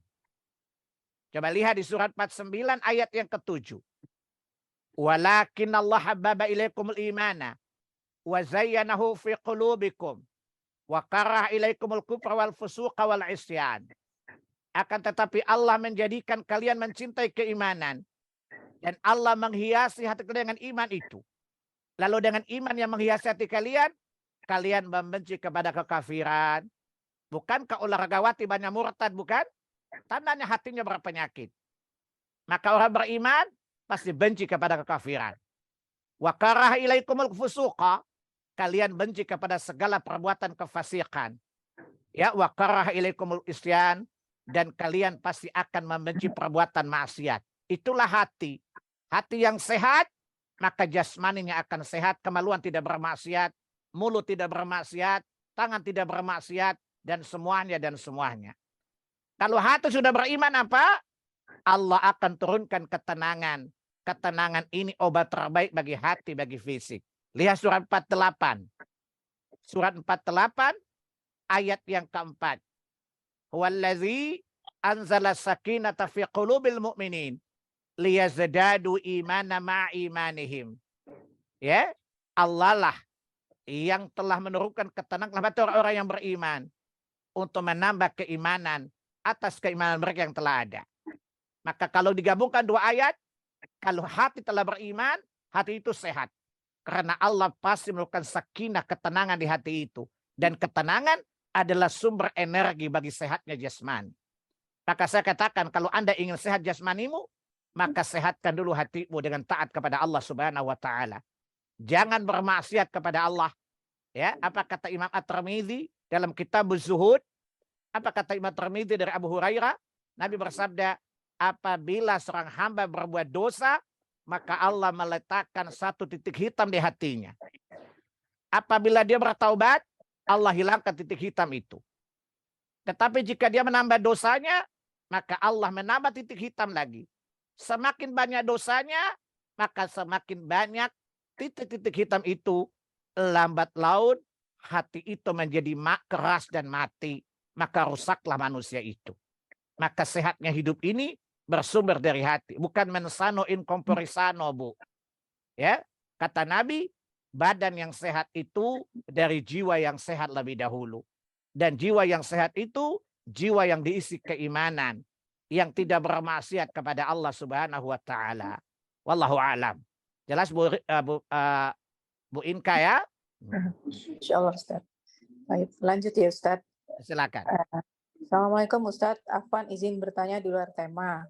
Coba lihat di surat 49 ayat yang ke-7. Walakin Allah habbaba ilaikumul imana wa zayyanahu fi qulubikum wa karah ilaikumul kufra wal fusuqa wal isyan. Akan tetapi Allah menjadikan kalian mencintai keimanan dan Allah menghiasi hati kalian dengan iman itu. Lalu dengan iman yang menghiasi hati kalian, kalian membenci kepada kekafiran. Bukankah olahragawati banyak murtad bukan? Tandanya hatinya berpenyakit. Maka orang beriman pasti benci kepada kekafiran. Wa karah ilaikumul fusuqa, kalian benci kepada segala perbuatan kefasikan. Ya, wa karah ilaikumul isyan, dan kalian pasti akan membenci perbuatan maksiat. Itulah hati. Hati yang sehat, maka jasmaninya akan sehat, kemaluan tidak bermaksiat, mulut tidak bermaksiat, tangan tidak bermaksiat, dan semuanya. Kalau hati sudah beriman apa? Allah akan turunkan ketenangan. Ketenangan ini obat terbaik bagi hati, bagi fisik. Lihat surat 48. Surat 48 ayat yang keempat. Huwallazi anzala sakinata fi qulubil mu'minin liyazdadu imana ma'a imanihim. Ya, Allah lah yang telah menurunkan ketenangan kepada orang-orang yang beriman untuk menambah keimanan atas keimanan mereka yang telah ada. Maka kalau digabungkan dua ayat, kalau hati telah beriman, hati itu sehat. Karena Allah pasti menurunkan sakinah, ketenangan di hati itu. Dan ketenangan adalah sumber energi bagi sehatnya jasmani. Maka saya katakan, kalau Anda ingin sehat jasmanimu, maka sehatkan dulu hatimu dengan taat kepada Allah Subhanahu wa taala. Jangan bermaksiat kepada Allah. Ya, apa kata Imam At-Tirmidzi dalam kitab Zuhud? Apa kata Imam At-Tirmidzi dari Abu Hurairah? Nabi bersabda, apabila seorang hamba berbuat dosa, maka Allah meletakkan satu titik hitam di hatinya. Apabila dia bertaubat, Allah hilangkan titik hitam itu. Tetapi jika dia menambah dosanya, maka Allah menambah titik hitam lagi. Semakin banyak dosanya, maka semakin banyak titik-titik hitam itu. Lambat laun, hati itu menjadi keras dan mati. Maka rusaklah manusia itu. Maka sehatnya hidup ini bersumber dari hati. Bukan mensano in comparisano, Bu. Ya, kata Nabi, badan yang sehat itu dari jiwa yang sehat lebih dahulu. Dan jiwa yang sehat itu jiwa yang diisi keimanan, yang tidak bermaksiat kepada Allah Subhanahu wa taala. Wallahu a'lam. Jelas Bu Inka ya? Insyaallah Ustaz. Baik, lanjut ya Ustaz. Silakan. Assalamualaikum Ustaz. Afwan izin bertanya di luar tema.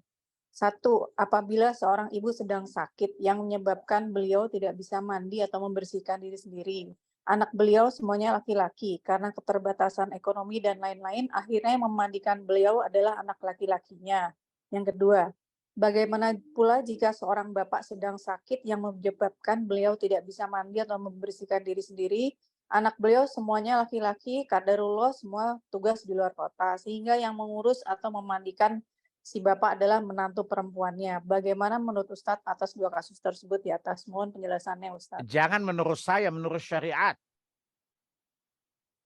1. Apabila seorang ibu sedang sakit yang menyebabkan beliau tidak bisa mandi atau membersihkan diri sendiri. Anak beliau semuanya laki-laki. Karena keterbatasan ekonomi dan lain-lain, akhirnya yang memandikan beliau adalah anak laki-lakinya. Yang kedua, bagaimana pula jika seorang bapak sedang sakit yang menyebabkan beliau tidak bisa mandi atau membersihkan diri sendiri? Anak beliau semuanya laki-laki, qadarullah semua tugas di luar kota. Sehingga yang mengurus atau memandikan si bapak adalah menantu perempuannya. Bagaimana menurut Ustadz atas dua kasus tersebut di atas? Mohon penjelasannya Ustadz. Jangan menurut saya, menurut syariat.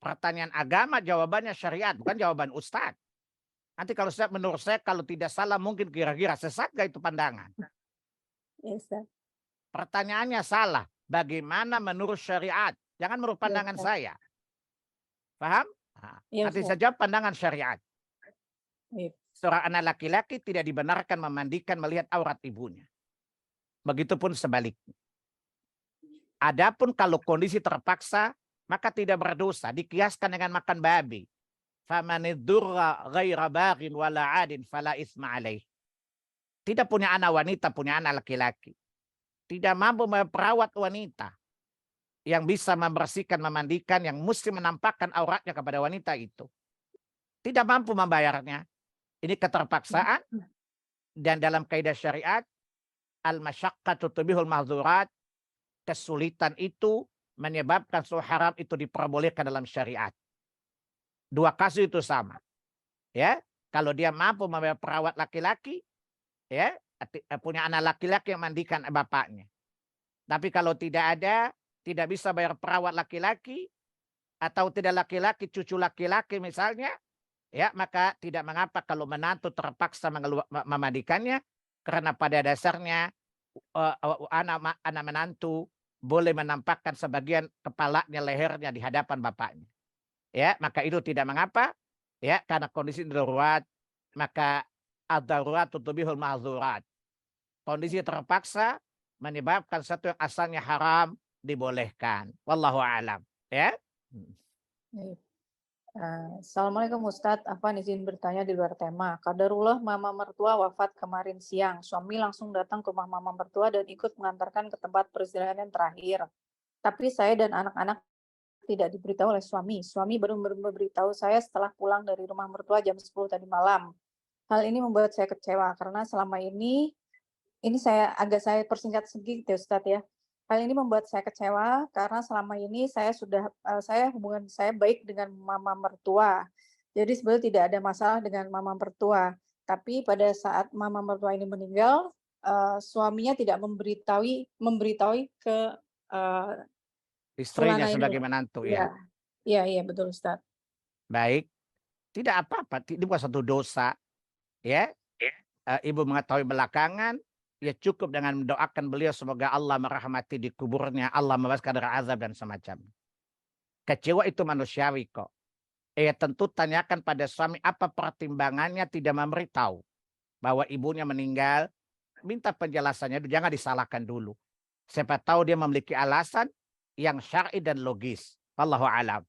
Pertanyaan agama jawabannya syariat, bukan jawaban Ustadz. Nanti kalau menurut saya kalau tidak salah mungkin kira-kira sesat gak itu pandangan? Ya, Ustadz. Pertanyaannya salah. Bagaimana menurut syariat? Jangan menurut pandangan saya. Paham? Nah, Ya, nanti Ustadz. saja pandangan syariat. Ya. Seorang anak laki-laki tidak dibenarkan memandikan melihat aurat ibunya. Begitupun sebaliknya. Adapun kalau kondisi terpaksa, maka tidak berdosa. Dikiaskan dengan makan babi. Famanidurra ghaira baghin wala adin fala isma alaih. Tidak punya anak wanita, punya anak laki-laki. Tidak mampu memperawat wanita. Yang bisa membersihkan, memandikan, yang mesti menampakkan auratnya kepada wanita itu. Tidak mampu membayarnya. Ini keterpaksaan. Dan dalam kaidah syariat, al-masyaqqatu tubihul mahzurat, kesulitan itu menyebabkan suatu haram itu diperbolehkan dalam syariat. Dua kasus itu sama. Ya, kalau dia mampu membayar perawat laki-laki, ya, punya anak laki-laki yang mandikan bapaknya. Tapi kalau tidak ada, tidak bisa bayar perawat laki-laki, atau tidak laki-laki, cucu laki-laki misalnya, ya, maka tidak mengapa kalau menantu terpaksa memandikannya, karena pada dasarnya anak menantu boleh menampakkan sebagian kepalanya, lehernya di hadapan bapaknya. Ya, maka itu tidak mengapa, ya, karena kondisi darurat, maka ad-darurat tutubihul mahzurat. Kondisi terpaksa menyebabkan satu yang asalnya haram dibolehkan. Wallahu a'lam. Ya. Assalamualaikum Ustadz. Afwan izin bertanya di luar tema. Qadarullah mama mertua wafat kemarin siang. Suami langsung datang ke rumah mama mertua dan ikut mengantarkan ke tempat peristirahatan terakhir. Tapi saya dan anak-anak tidak diberitahu oleh suami. Suami baru memberitahu saya setelah pulang dari rumah mertua jam 10 tadi malam. Hal ini membuat saya kecewa karena selama ini saya persingkat sedikit ya Ustadz ya. Hal ini membuat saya kecewa karena selama ini hubungan saya baik dengan mama mertua. Jadi sebenarnya tidak ada masalah dengan mama mertua. Tapi pada saat mama mertua ini meninggal, suaminya tidak memberitahui ke istrinya sebagai menantu, ya. Iya betul Ustadz. Baik, tidak apa-apa, ini bukan satu dosa, ya. Ibu mengetahui belakangan, ya cukup dengan mendoakan beliau semoga Allah merahmati di kuburnya, Allah membebaskan dari azab dan semacamnya. Kecewa itu manusiawi kok. Tentu tanyakan pada suami apa pertimbangannya tidak memberitahu bahwa ibunya meninggal. Minta penjelasannya, jangan disalahkan dulu. Siapa tahu dia memiliki alasan yang syar'i dan logis. Wallahu a'lam.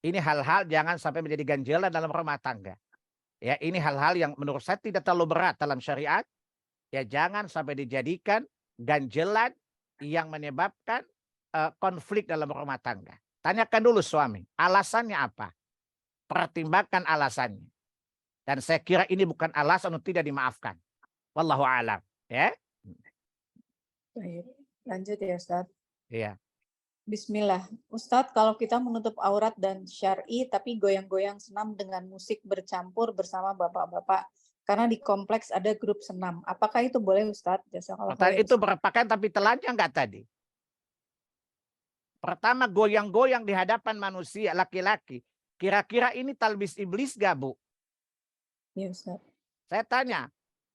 Ini hal-hal jangan sampai menjadi ganjelan dalam rumah tangga. Ya, ini hal-hal yang menurut saya tidak terlalu berat dalam syariat. Ya, jangan sampai dijadikan ganjelan yang menyebabkan konflik dalam rumah tangga. Tanyakan dulu suami, alasannya apa? Pertimbangkan alasannya. Dan saya kira ini bukan alasan untuk tidak dimaafkan. Wallahu a'lam. Ya. Baik. Lanjut ya Ustadz. Iya. Bismillah. Ustadz, kalau kita menutup aurat dan syar'i tapi goyang-goyang senam dengan musik bercampur bersama bapak-bapak karena di kompleks ada grup senam. Apakah itu boleh Ustadz? Jazakallah khair. Itu berpakaian tapi telanjang enggak tadi? Pertama goyang-goyang di hadapan manusia laki-laki. Kira-kira ini talbis iblis gak, Bu? Iya Ustadz. Saya tanya,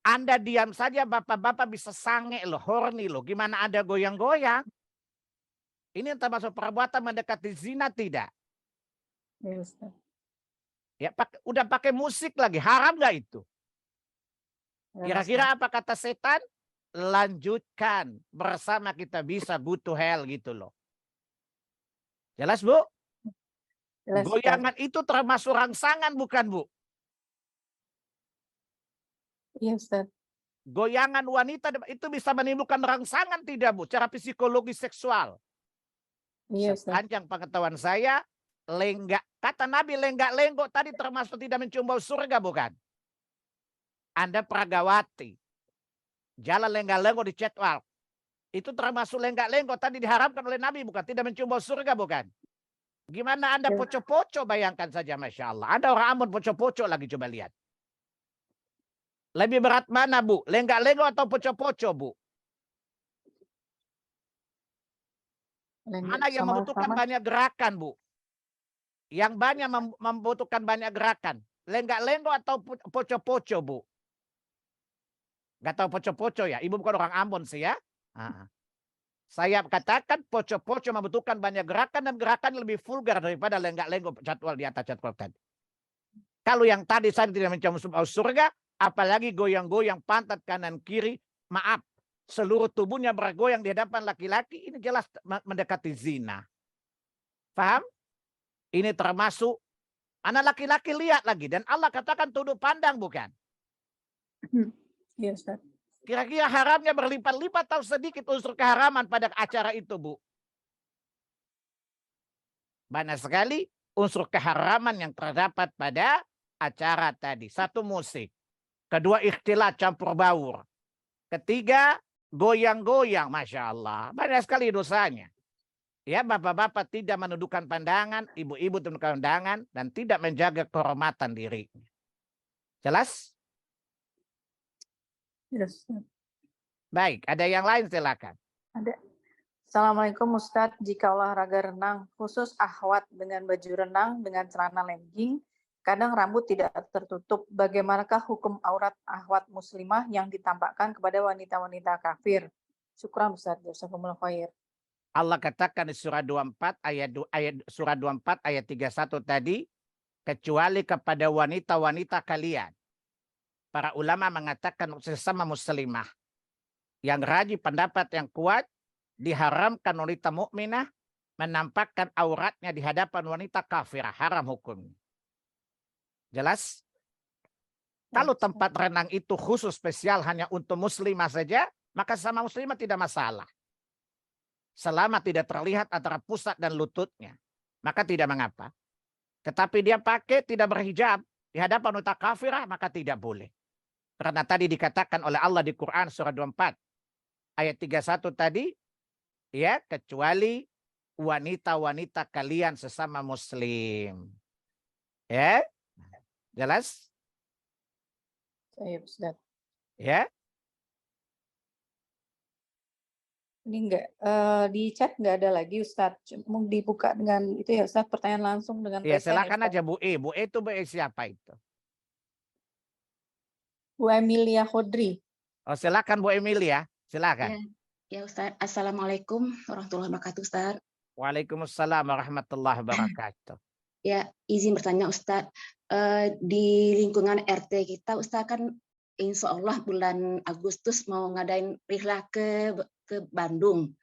Anda diam saja bapak-bapak bisa sange loh, horny loh. Gimana Anda goyang-goyang? Ini termasuk perbuatan mendekati zina tidak? Iya Ustadz. Ya, udah pakai musik lagi, haram gak itu? Ya, Kira-kira apa kata setan? Lanjutkan bersama kita bisa go to hell gitu loh. Jelas Bu? Jelas, Goyangan itu termasuk rangsangan bukan Bu? Iya Ustadz. Goyangan wanita itu bisa menimbulkan rangsangan tidak Bu? Cara psikologi seksual. Iya Ustadz. Sepanjang pengetahuan saya, kata Nabi lenggak-lenggok tadi termasuk tidak mencium bau surga bukan? Anda peragawati. Jalan lenggak-lenggok di catwalk. Itu termasuk lenggak-lenggok tadi diharamkan oleh Nabi bukan? Tidak mencium bau surga bukan? Gimana Anda poco-poco bayangkan saja Masya Allah. Ada orang Ambon poco-poco lagi coba lihat. Lebih berat mana Bu? Lenggak-lenggok atau poco-poco Bu? Mana yang membutuhkan banyak gerakan Bu? Yang banyak membutuhkan banyak gerakan. Lenggak-lenggok atau poco-poco Bu? Gak tahu poco-poco ya? Ibu bukan orang Ambon sih ya? Saya katakan poco-poco membutuhkan banyak gerakan dan gerakan lebih vulgar daripada lenggak-lenggok jadwal di atas jadwal tadi. Kalau yang tadi saya tidak mencium bau surga, apalagi goyang-goyang pantat kanan kiri, maaf, seluruh tubuhnya bergoyang di hadapan laki-laki, ini jelas mendekati zina. Paham? Ini termasuk anak laki-laki lihat lagi dan Allah katakan tunduk pandang bukan? Iya Ustaz. Kira-kira haramnya berlipat-lipat atau sedikit unsur keharaman pada acara itu Bu? Banyak sekali unsur keharaman yang terdapat pada acara tadi. Satu, musik. Kedua, ikhtilat campur baur. Ketiga, goyang-goyang. Masya Allah. Banyak sekali dosanya. Ya, bapak-bapak tidak menundukkan pandangan, ibu-ibu menundukkan pandangan, dan tidak menjaga kehormatan dirinya. Jelas? Yes. Baik, ada yang lain silakan. Ada. Assalamualaikum Ustadz, jika olahraga renang, khusus akhwat dengan baju renang dengan celana legging, kadang rambut tidak tertutup, bagaimanakah hukum aurat akhwat muslimah yang ditampakkan kepada wanita-wanita kafir? Syukran Ustadz, jazakumullah khair. Allah katakan di surah 24 surah 24 ayat 31 tadi, kecuali kepada wanita-wanita kalian. Para ulama mengatakan sesama muslimah yang rajin pendapat yang kuat, diharamkan wanita mukminah menampakkan auratnya di hadapan wanita kafirah, haram hukumnya. Jelas? Kalau tempat renang itu khusus spesial hanya untuk muslimah saja, maka sama muslimah tidak masalah. Selama tidak terlihat antara pusat dan lututnya, maka tidak mengapa. Tetapi dia pakai tidak berhijab di hadapan wanita kafirah, maka tidak boleh. Karena tadi dikatakan oleh Allah di Quran surah 24 ayat 31 tadi, ya, kecuali wanita-wanita kalian sesama muslim. Ya? Jelas? Saya Ustaz. Ya? Ini enggak di chat enggak ada lagi Ustaz. Mau dibuka dengan itu ya Ustaz, pertanyaan langsung dengan Ya, tulisan, silakan Ustaz. aja Bu E. Bu E itu Bu E siapa itu? Bu Emilia Khodri. Oh, silakan Bu Emilia. Silakan. Ya Ustaz. Assalamualaikum warahmatullahi wabarakatuh Ustaz. Waalaikumsalam warahmatullahi wabarakatuh. Ya, izin bertanya Ustaz. Di lingkungan RT kita Ustaz kan insya Allah bulan Agustus mau ngadain rihlah ke Bandung.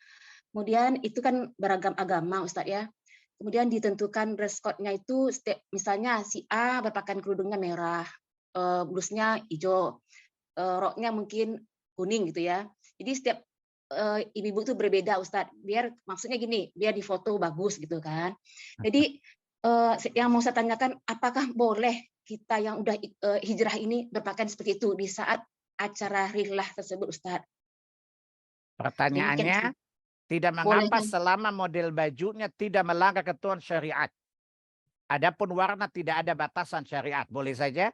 Kemudian itu kan beragam agama Ustaz ya. Kemudian ditentukan dress code-nya itu misalnya si A berpakaian kerudungnya merah, blusnya hijau, roknya mungkin kuning gitu ya. Jadi setiap ibu-ibu itu berbeda Ustadz, biar maksudnya gini, biar di foto bagus gitu kan. Jadi yang mau saya tanyakan, apakah boleh kita yang udah hijrah ini berpakaian seperti itu di saat acara rihlah tersebut Ustadz? Pertanyaannya, tidak mengapa selama model bajunya tidak melanggar ketentuan syariat. Adapun warna tidak ada batasan syariat, boleh saja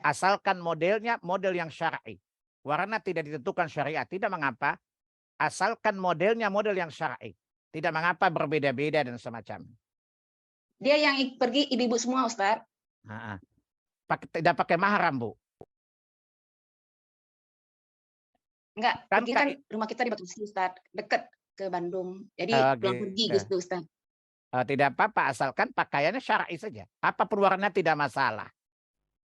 asalkan modelnya model yang syar'i. Warna tidak ditentukan syariat, tidak mengapa. Asalkan modelnya model yang syar'i. Tidak mengapa berbeda-beda dan semacam. Dia yang pergi ibu-ibu semua, Ustaz. Tidak pakai mahram, Bu. Enggak, pergi kan rumah kita di Batu Besi, Ustaz. Dekat ke Bandung. Jadi pulang pergi gitu, Ustaz. Tidak apa-apa, asalkan pakaiannya syar'i saja. Apapun warnanya tidak masalah.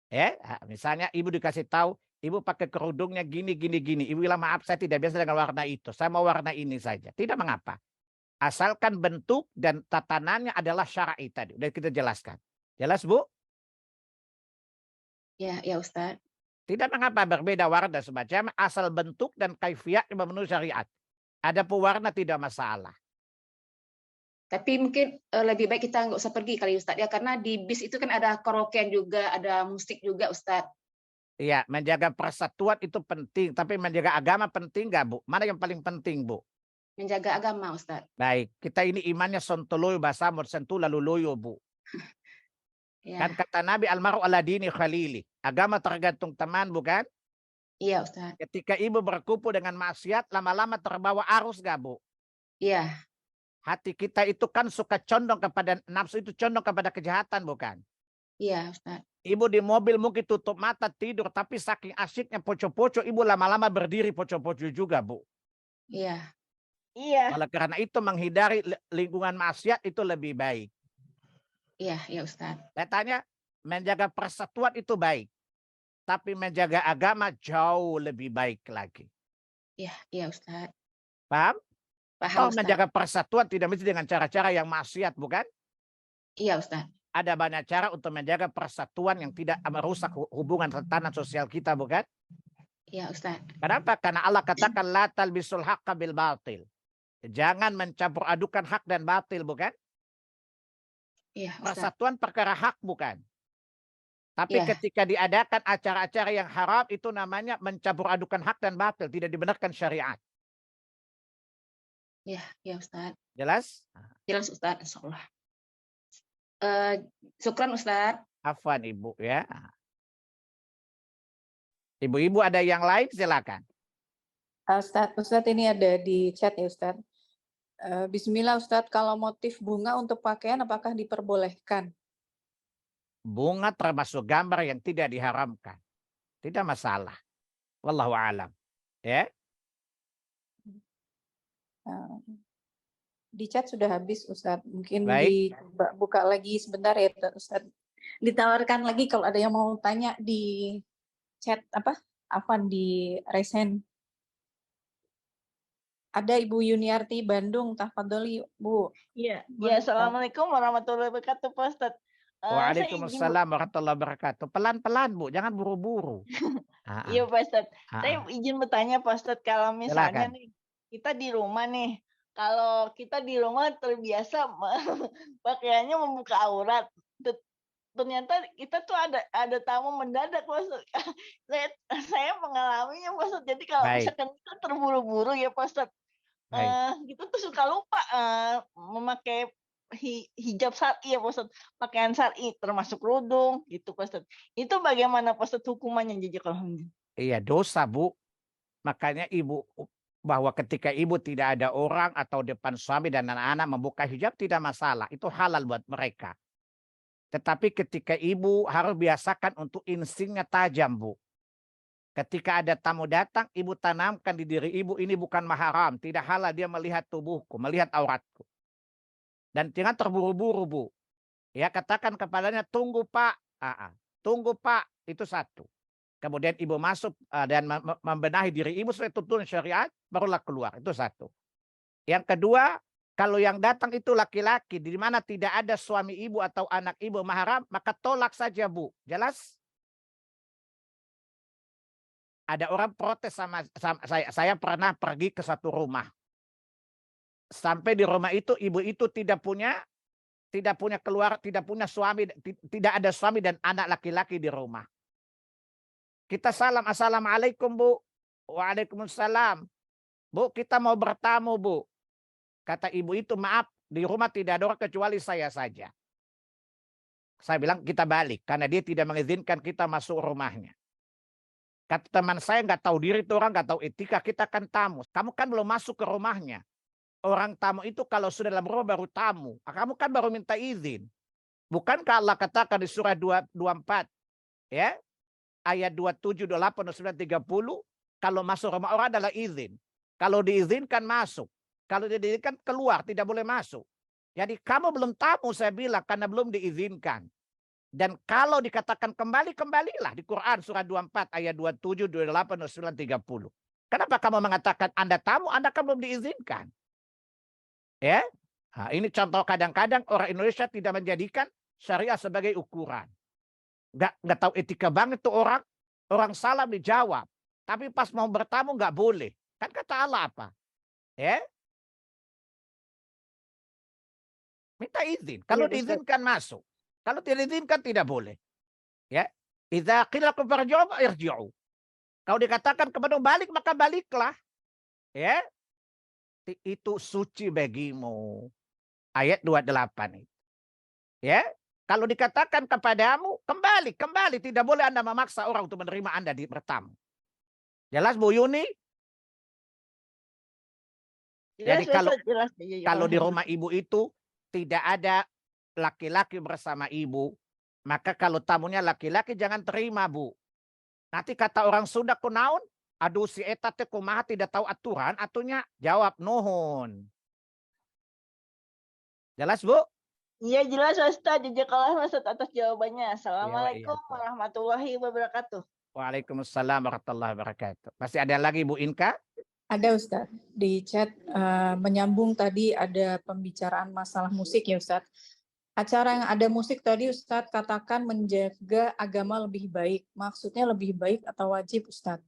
Ya, misalnya ibu dikasih tahu, ibu pakai kerudungnya gini. Ibu bilang, maaf saya tidak biasa dengan warna itu. Saya mau warna ini saja. Tidak mengapa. Asalkan bentuk dan tatanannya adalah syar'i tadi. Udah kita jelaskan. Jelas, Bu? Ya Ustaz. Tidak mengapa berbeda warna semacam. Asal bentuk dan kaifiat memenuhi syariat. Adapun warna tidak masalah. Tapi mungkin lebih baik kita nggak usah pergi kali Ustaz ya. Karena di bis itu kan ada karaokean juga, ada musik juga Ustaz. Iya, menjaga persatuan itu penting. Tapi menjaga agama penting nggak, Bu? Mana yang paling penting, Bu? Menjaga agama, Ustaz. Baik, kita ini imannya sontoloyo basamur sentu lalu loyo, Bu. Ya. Kan kata Nabi almaru ala dini khalili. Agama tergantung teman, bukan? Iya, Ustaz. Ketika ibu berkumpul dengan maksiat, lama-lama terbawa arus nggak, Bu? Iya. Hati kita itu kan suka condong kepada nafsu, itu condong kepada kejahatan, bukan? Iya, Ustaz. Ibu di mobil mungkin tutup mata tidur, tapi saking asyiknya poco-poco, ibu lama-lama berdiri poco-poco juga, Bu. Iya. Iya. Oleh karena itu menghindari lingkungan maksiat itu lebih baik. Iya, Ustaz. Saya tanya, menjaga persatuan itu baik. Tapi menjaga agama jauh lebih baik lagi. Iya, Ustaz. Paham? Paham, Ustaz. Menjaga persatuan tidak mesti dengan cara-cara yang maksiat, bukan? Iya, Ustaz. Ada banyak cara untuk menjaga persatuan yang tidak merusak hubungan tatanan sosial kita, bukan? Iya, Ustaz. Kenapa? Karena Allah katakan la talbisul haqqa bil batil. Jangan mencampur adukan hak dan batil, bukan? Iya, Ustaz. Persatuan perkara hak, bukan? Tapi ketika diadakan acara-acara yang haram, itu namanya mencampur adukan hak dan batil. Tidak dibenarkan syariat. Iya, Ustaz. Jelas? Jelas, Ustaz. Insyaallah. Syukran, Ustaz. Afwan, Ibu, ya. Ibu-ibu ada yang lain, silakan. Ustaz ini ada di chat ya, Ustaz. Bismillah, Ustaz, kalau motif bunga untuk pakaian apakah diperbolehkan? Bunga termasuk gambar yang tidak diharamkan. Tidak masalah. Wallahu a'lam. Ya. Di chat sudah habis, Ustaz. Mungkin Baik. dibuka lagi sebentar ya, Ustaz. Ditawarkan lagi kalau ada yang mau tanya di chat Afwan di Resen. Ada Ibu Yuniarti Bandung, tafadholi, Bu. Iya. Ya, assalamualaikum warahmatullahi wabarakatuh, Pak Ustadz. Waalaikumsalam warahmatullahi wabarakatuh. Pelan-pelan, Bu, jangan buru-buru. Iya, Pak Ustadz. Saya izin bertanya, Pak Ustadz, kalau misalnya nih kita di rumah nih, kalau kita di rumah terbiasa pakaiannya membuka aurat, ternyata kita tuh ada tamu mendadak, Pak Ustadz. Saya mengalaminya, Pak Ustadz. Jadi kalau misalkan kita terburu-buru ya, Pak Ustadz, kita tuh suka lupa memakai hijab syar'i ya, Pak Ustadz. Pakaian syar'i termasuk kerudung gitu, Pak Ustadz. Itu bagaimana, Pak Ustadz, hukumannya jadi kalau Iya, dosa, Bu. Makanya Ibu bahwa ketika Ibu tidak ada orang atau depan suami dan anak-anak membuka hijab tidak masalah. Itu halal buat mereka. Tetapi ketika Ibu harus biasakan untuk instingnya tajam, Bu. Ketika ada tamu datang, ibu tanamkan di diri ibu, ini bukan mahram, tidak halal dia melihat tubuhku, melihat auratku. Dan jangan terburu-buru, Bu. Ya, katakan kepadanya, tunggu Pak. Tunggu Pak, itu satu. Kemudian ibu masuk dan membenahi diri ibu sesuai tuntunan syariat, barulah keluar. Itu satu. Yang kedua, kalau yang datang itu laki-laki, di mana tidak ada suami ibu atau anak ibu mahram, maka tolak saja, Bu. Jelas? Ada orang protes sama saya. Saya pernah pergi ke satu rumah. Sampai di rumah itu, ibu itu tidak punya keluar, tidak punya suami, tidak ada suami dan anak laki-laki di rumah. Kita salam, assalamualaikum Bu. Waalaikumsalam. Bu, kita mau bertamu Bu. Kata ibu itu, maaf, di rumah tidak ada orang kecuali saya saja. Saya bilang kita balik karena dia tidak mengizinkan kita masuk rumahnya. Kata teman saya, nggak tahu diri itu orang, nggak tahu etika, kita kan tamu. Kamu kan belum masuk ke rumahnya. Orang tamu itu kalau sudah dalam rumah baru tamu. Kamu kan baru minta izin. Bukankah Allah katakan di surah 24 ya? Ayat 27, 28, 29, 30, kalau masuk rumah orang adalah izin. Kalau diizinkan masuk. Kalau tidak diizinkan keluar, tidak boleh masuk. Jadi kamu belum tamu, saya bilang, karena belum diizinkan. Dan kalau dikatakan kembali, kembalilah di Quran surah 24 ayat 27, 28, 29, 30. Kenapa kamu mengatakan Anda tamu, Anda kan belum diizinkan? Ya, nah, ini contoh kadang-kadang orang Indonesia tidak menjadikan syariah sebagai ukuran. Nggak tahu etika banget tuh orang. Orang salam dijawab. Tapi pas mau bertamu nggak boleh. Kan kata Allah apa? Ya, minta izin. Kalau diizinkan masuk. Kalau tidak diizinkan tidak boleh. Ya. Idza qila lakum farji'u irji'u. Kalau dikatakan kepada balik maka baliklah. Ya. Itu suci bagimu. Ayat 28 itu. Ya. Kalau dikatakan kepadamu kembali, tidak boleh Anda memaksa orang untuk menerima Anda di bertamu. Jelas Bu Yuni? Jadi kalau di rumah ibu itu tidak ada laki-laki bersama ibu, maka kalau tamunya laki-laki jangan terima, Bu. Nanti kata orang Sunda kunaon, aduh si eta teh kumaha tidak tahu aturan, atunya jawab nuhun. Jelas, Bu? Iya jelas Ustaz, jazakallah Ustaz atas jawabannya. Assalamualaikum warahmatullahi wabarakatuh. Waalaikumsalam warahmatullahi wabarakatuh. Masih ada lagi Bu Inka? Ada Ustaz, di chat menyambung tadi ada pembicaraan masalah musik ya Ustaz. Acara yang ada musik tadi Ustaz katakan menjaga agama lebih baik. Maksudnya lebih baik atau wajib Ustaz?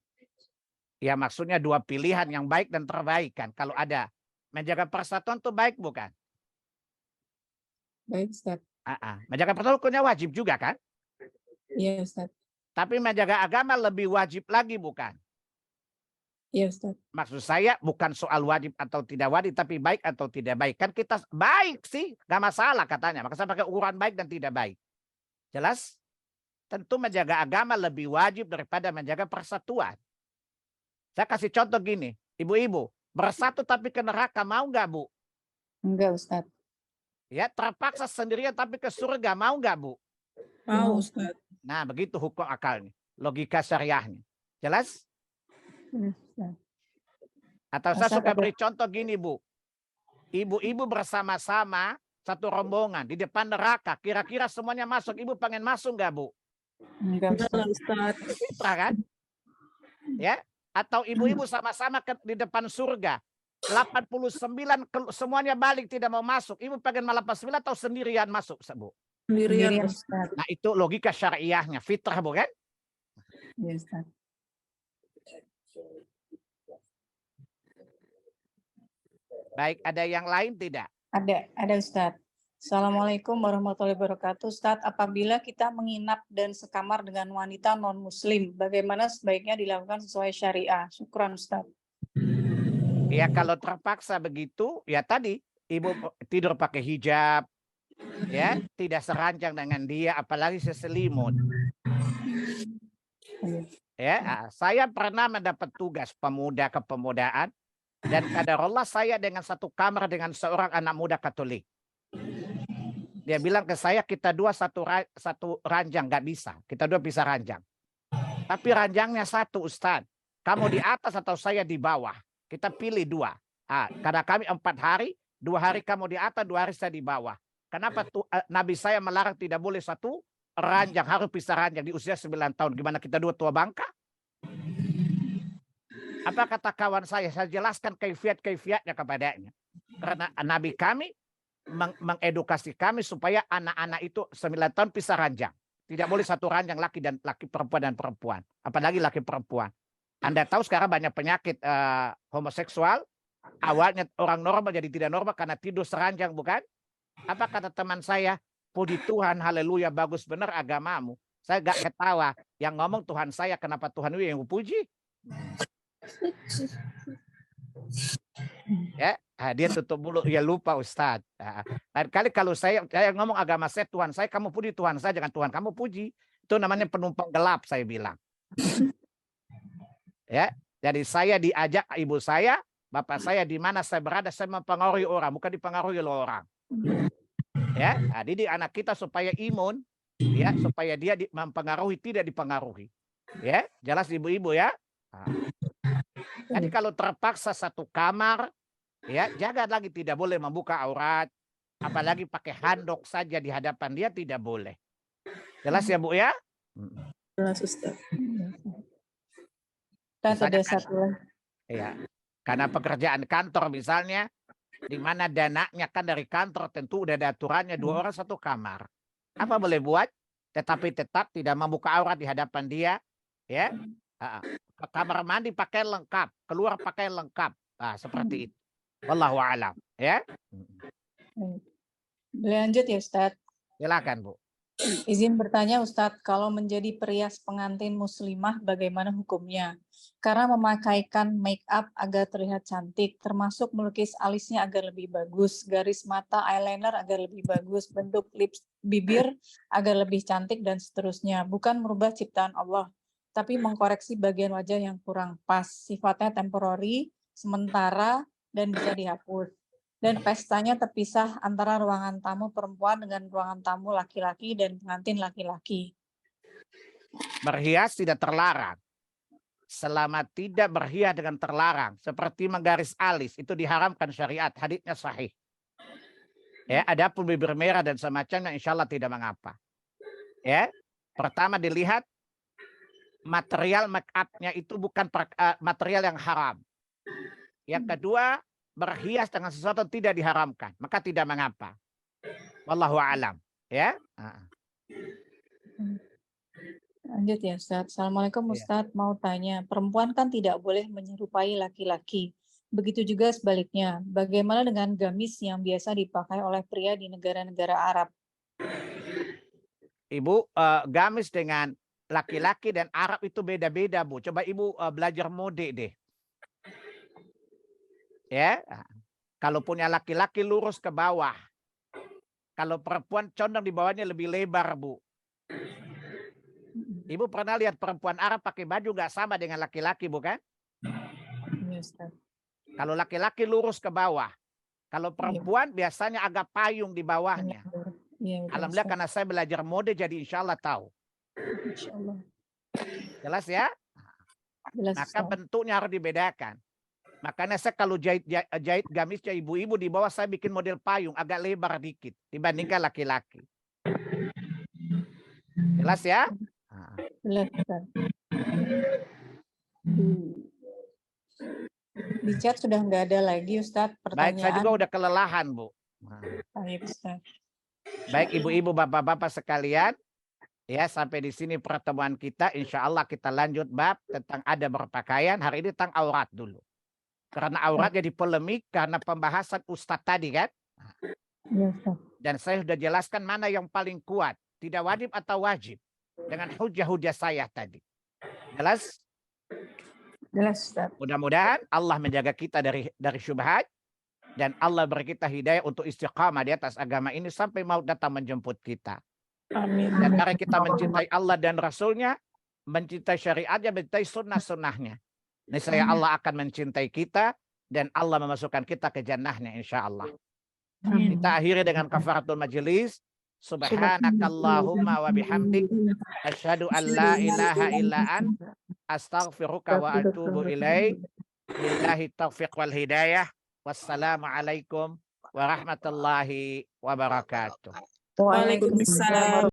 Ya maksudnya dua pilihan yang baik dan terbaik kan. Kalau ada menjaga persatuan itu baik bukan? Baik Ustaz. Menjaga persatuan hukumnya wajib juga kan? Iya Ustaz. Tapi menjaga agama lebih wajib lagi bukan? Iya Ustaz. Maksud saya bukan soal wajib atau tidak wajib, tapi baik atau tidak baik. Kan kita baik sih, gak masalah katanya. Maka saya pakai ukuran baik dan tidak baik. Jelas? Tentu menjaga agama lebih wajib daripada menjaga persatuan. Saya kasih contoh gini, ibu-ibu, bersatu tapi ke neraka mau nggak Bu? Enggak Ustaz. Ya, terpaksa sendirian tapi ke surga mau nggak Bu? Mau Ustaz. Nah, begitu hukum akalnya, logika syariahnya. Jelas? Atau saya suka beri contoh gini Bu. Ibu-ibu bersama-sama satu rombongan di depan neraka. Kira-kira semuanya masuk. Ibu pengen masuk nggak Bu? Enggak Ustaz. Fitrah kan? Ya. Atau ibu-ibu sama-sama di depan surga. 89 semuanya balik tidak mau masuk. Ibu pengen malah 89 atau sendirian masuk Bu? Sendirian Ustaz. Nah itu logika syariahnya. Fitrah bukan? Iya Ustaz. Baik, ada yang lain tidak? Ada Ustaz. Assalamualaikum warahmatullahi wabarakatuh. Ustaz, apabila kita menginap dan sekamar dengan wanita non-muslim, bagaimana sebaiknya dilakukan sesuai syariah? Syukran Ustaz. Ya kalau terpaksa begitu, ya tadi ibu tidur pakai hijab, ya tidak seranjang dengan dia, apalagi seselimut. Ya, saya pernah mendapat tugas pemuda kepemudaan. Dan qadarullah saya dengan satu kamar dengan seorang anak muda Katolik. Dia bilang ke saya kita dua satu ranjang, nggak bisa. Kita dua bisa ranjang. Tapi ranjangnya satu, Ustaz. Kamu di atas atau saya di bawah. Kita pilih dua. Karena kami 4 hari, 2 hari kamu di atas, 2 hari saya di bawah. Kenapa Nabi saya melarang tidak boleh satu ranjang, harus pisah ranjang di usia 9 tahun. Gimana kita dua tua bangka? Apa kata kawan saya jelaskan kaifiat-kaifiatnya kepadanya. Karena Nabi kami mengedukasi kami supaya anak-anak itu 9 tahun pisah ranjang. Tidak boleh satu ranjang laki dan laki, perempuan dan perempuan. Apalagi laki perempuan. Anda tahu sekarang banyak penyakit homoseksual. Awalnya orang normal jadi tidak normal karena tidur seranjang, bukan? Apa kata teman saya? Puji Tuhan, haleluya, bagus benar agamamu. Saya gak ketawa. Yang ngomong Tuhan saya, kenapa Tuhan itu yang puji? Ya, dia tutup mulut, ya lupa Ustadz. Lain kali kalau saya ngomong agama saya, Tuhan saya, kamu puji Tuhan saya, jangan Tuhan kamu puji. Itu namanya penumpang gelap, saya bilang. Ya, jadi saya diajak ibu saya, bapak saya di mana saya berada, saya mempengaruhi orang, bukan dipengaruhi oleh orang. Ya, didik anak kita supaya imun, ya, supaya dia mempengaruhi, tidak dipengaruhi. Ya, jelas ibu-ibu ya. Jadi kalau terpaksa satu kamar, ya, jaga lagi, tidak boleh membuka aurat, apalagi pakai handuk saja di hadapan dia tidak boleh. Jelas ya Bu ya? Jelas Ustaz. Ada satu lagi. Ya, karena pekerjaan kantor misalnya, di mana dananya kan dari kantor tentu udah ada aturannya 2 orang 1 kamar. Apa boleh buat? Tetapi tetap tidak membuka aurat di hadapan dia, ya. Ke kamar mandi pakai lengkap, keluar pakai lengkap. Seperti itu. Wallahu a'lam, ya. Boleh lanjut ya Ustadz? Silakan Bu. Izin bertanya Ustadz, kalau menjadi perias pengantin muslimah bagaimana hukumnya? Karena memakaikan make up agar terlihat cantik, termasuk melukis alisnya agar lebih bagus, garis mata eyeliner agar lebih bagus, bentuk lips bibir agar lebih cantik dan seterusnya. Bukan merubah ciptaan Allah, tapi mengkoreksi bagian wajah yang kurang pas, sifatnya temporary, sementara, dan bisa dihapus. Dan pestanya terpisah antara ruangan tamu perempuan dengan ruangan tamu laki-laki dan pengantin laki-laki. Berhias tidak terlarang. Selama tidak berhias dengan terlarang. Seperti menggaris alis, itu diharamkan syariat. Haditsnya sahih. Ya, adapun bibir merah dan semacamnya insya Allah tidak mengapa. Ya, pertama dilihat material make up-nya itu bukan material yang haram. Yang kedua, berhias dengan sesuatu tidak diharamkan, maka tidak mengapa. Wallahu a'lam, ya. Lanjut ya Ustadz. Assalamualaikum Ustadz, mau tanya, perempuan kan tidak boleh menyerupai laki-laki. Begitu juga sebaliknya, bagaimana dengan gamis yang biasa dipakai oleh pria di negara-negara Arab? Ibu, gamis dengan laki-laki dan Arab itu beda-beda Bu. Coba Ibu belajar mode deh. Ya, kalau punya laki-laki lurus ke bawah. Kalau perempuan condong di bawahnya lebih lebar, Bu. Ibu pernah lihat perempuan Arab pakai baju nggak sama dengan laki-laki, bukan? Yes, kalau laki-laki lurus ke bawah. Kalau perempuan biasanya agak payung di bawahnya. Alhamdulillah karena saya belajar mode jadi insya Allah tahu. Insya Allah. Jelas ya? Jelas, maka bentuknya harus dibedakan. Makanya saya kalau jahit gamisnya ibu-ibu di bawah saya bikin model payung agak lebar dikit dibandingkan laki-laki. Jelas ya? Jelas. Di chat sudah nggak ada lagi Ustadz pertanyaan. Baik, saya juga udah kelelahan Bu. Baik Ustadz. Baik ibu-ibu, bapak-bapak sekalian, ya sampai di sini pertemuan kita. Insya Allah kita lanjut bab tentang adab berpakaian. Hari ini tentang aurat dulu. Karena aurat jadi polemik karena pembahasan Ustadz tadi kan. Ya, Ustadz. Dan saya sudah jelaskan mana yang paling kuat. Tidak wajib atau wajib. Dengan hujah-hujah saya tadi. Jelas? Jelas Ustadz. Mudah-mudahan Allah menjaga kita dari syubhat. Dan Allah beri kita hidayah untuk istiqamah di atas agama ini sampai maut datang menjemput kita. Amin. Dan mari kita mencintai Allah dan Rasulnya. Mencintai syariatnya, mencintai sunnah-sunnahnya. Niscaya Allah akan mencintai kita dan Allah memasukkan kita ke jannahnya insya Allah. Kita akhiri dengan kafaratul majelis. Subhanakallahumma wa bihamdik asyhadu an la ilaha illa ant astaghfiruka wa atubu ilaik. Billahi taufiq wal hidayah. Wassalamualaikum warahmatullahi wabarakatuh. Waalaikumsalam.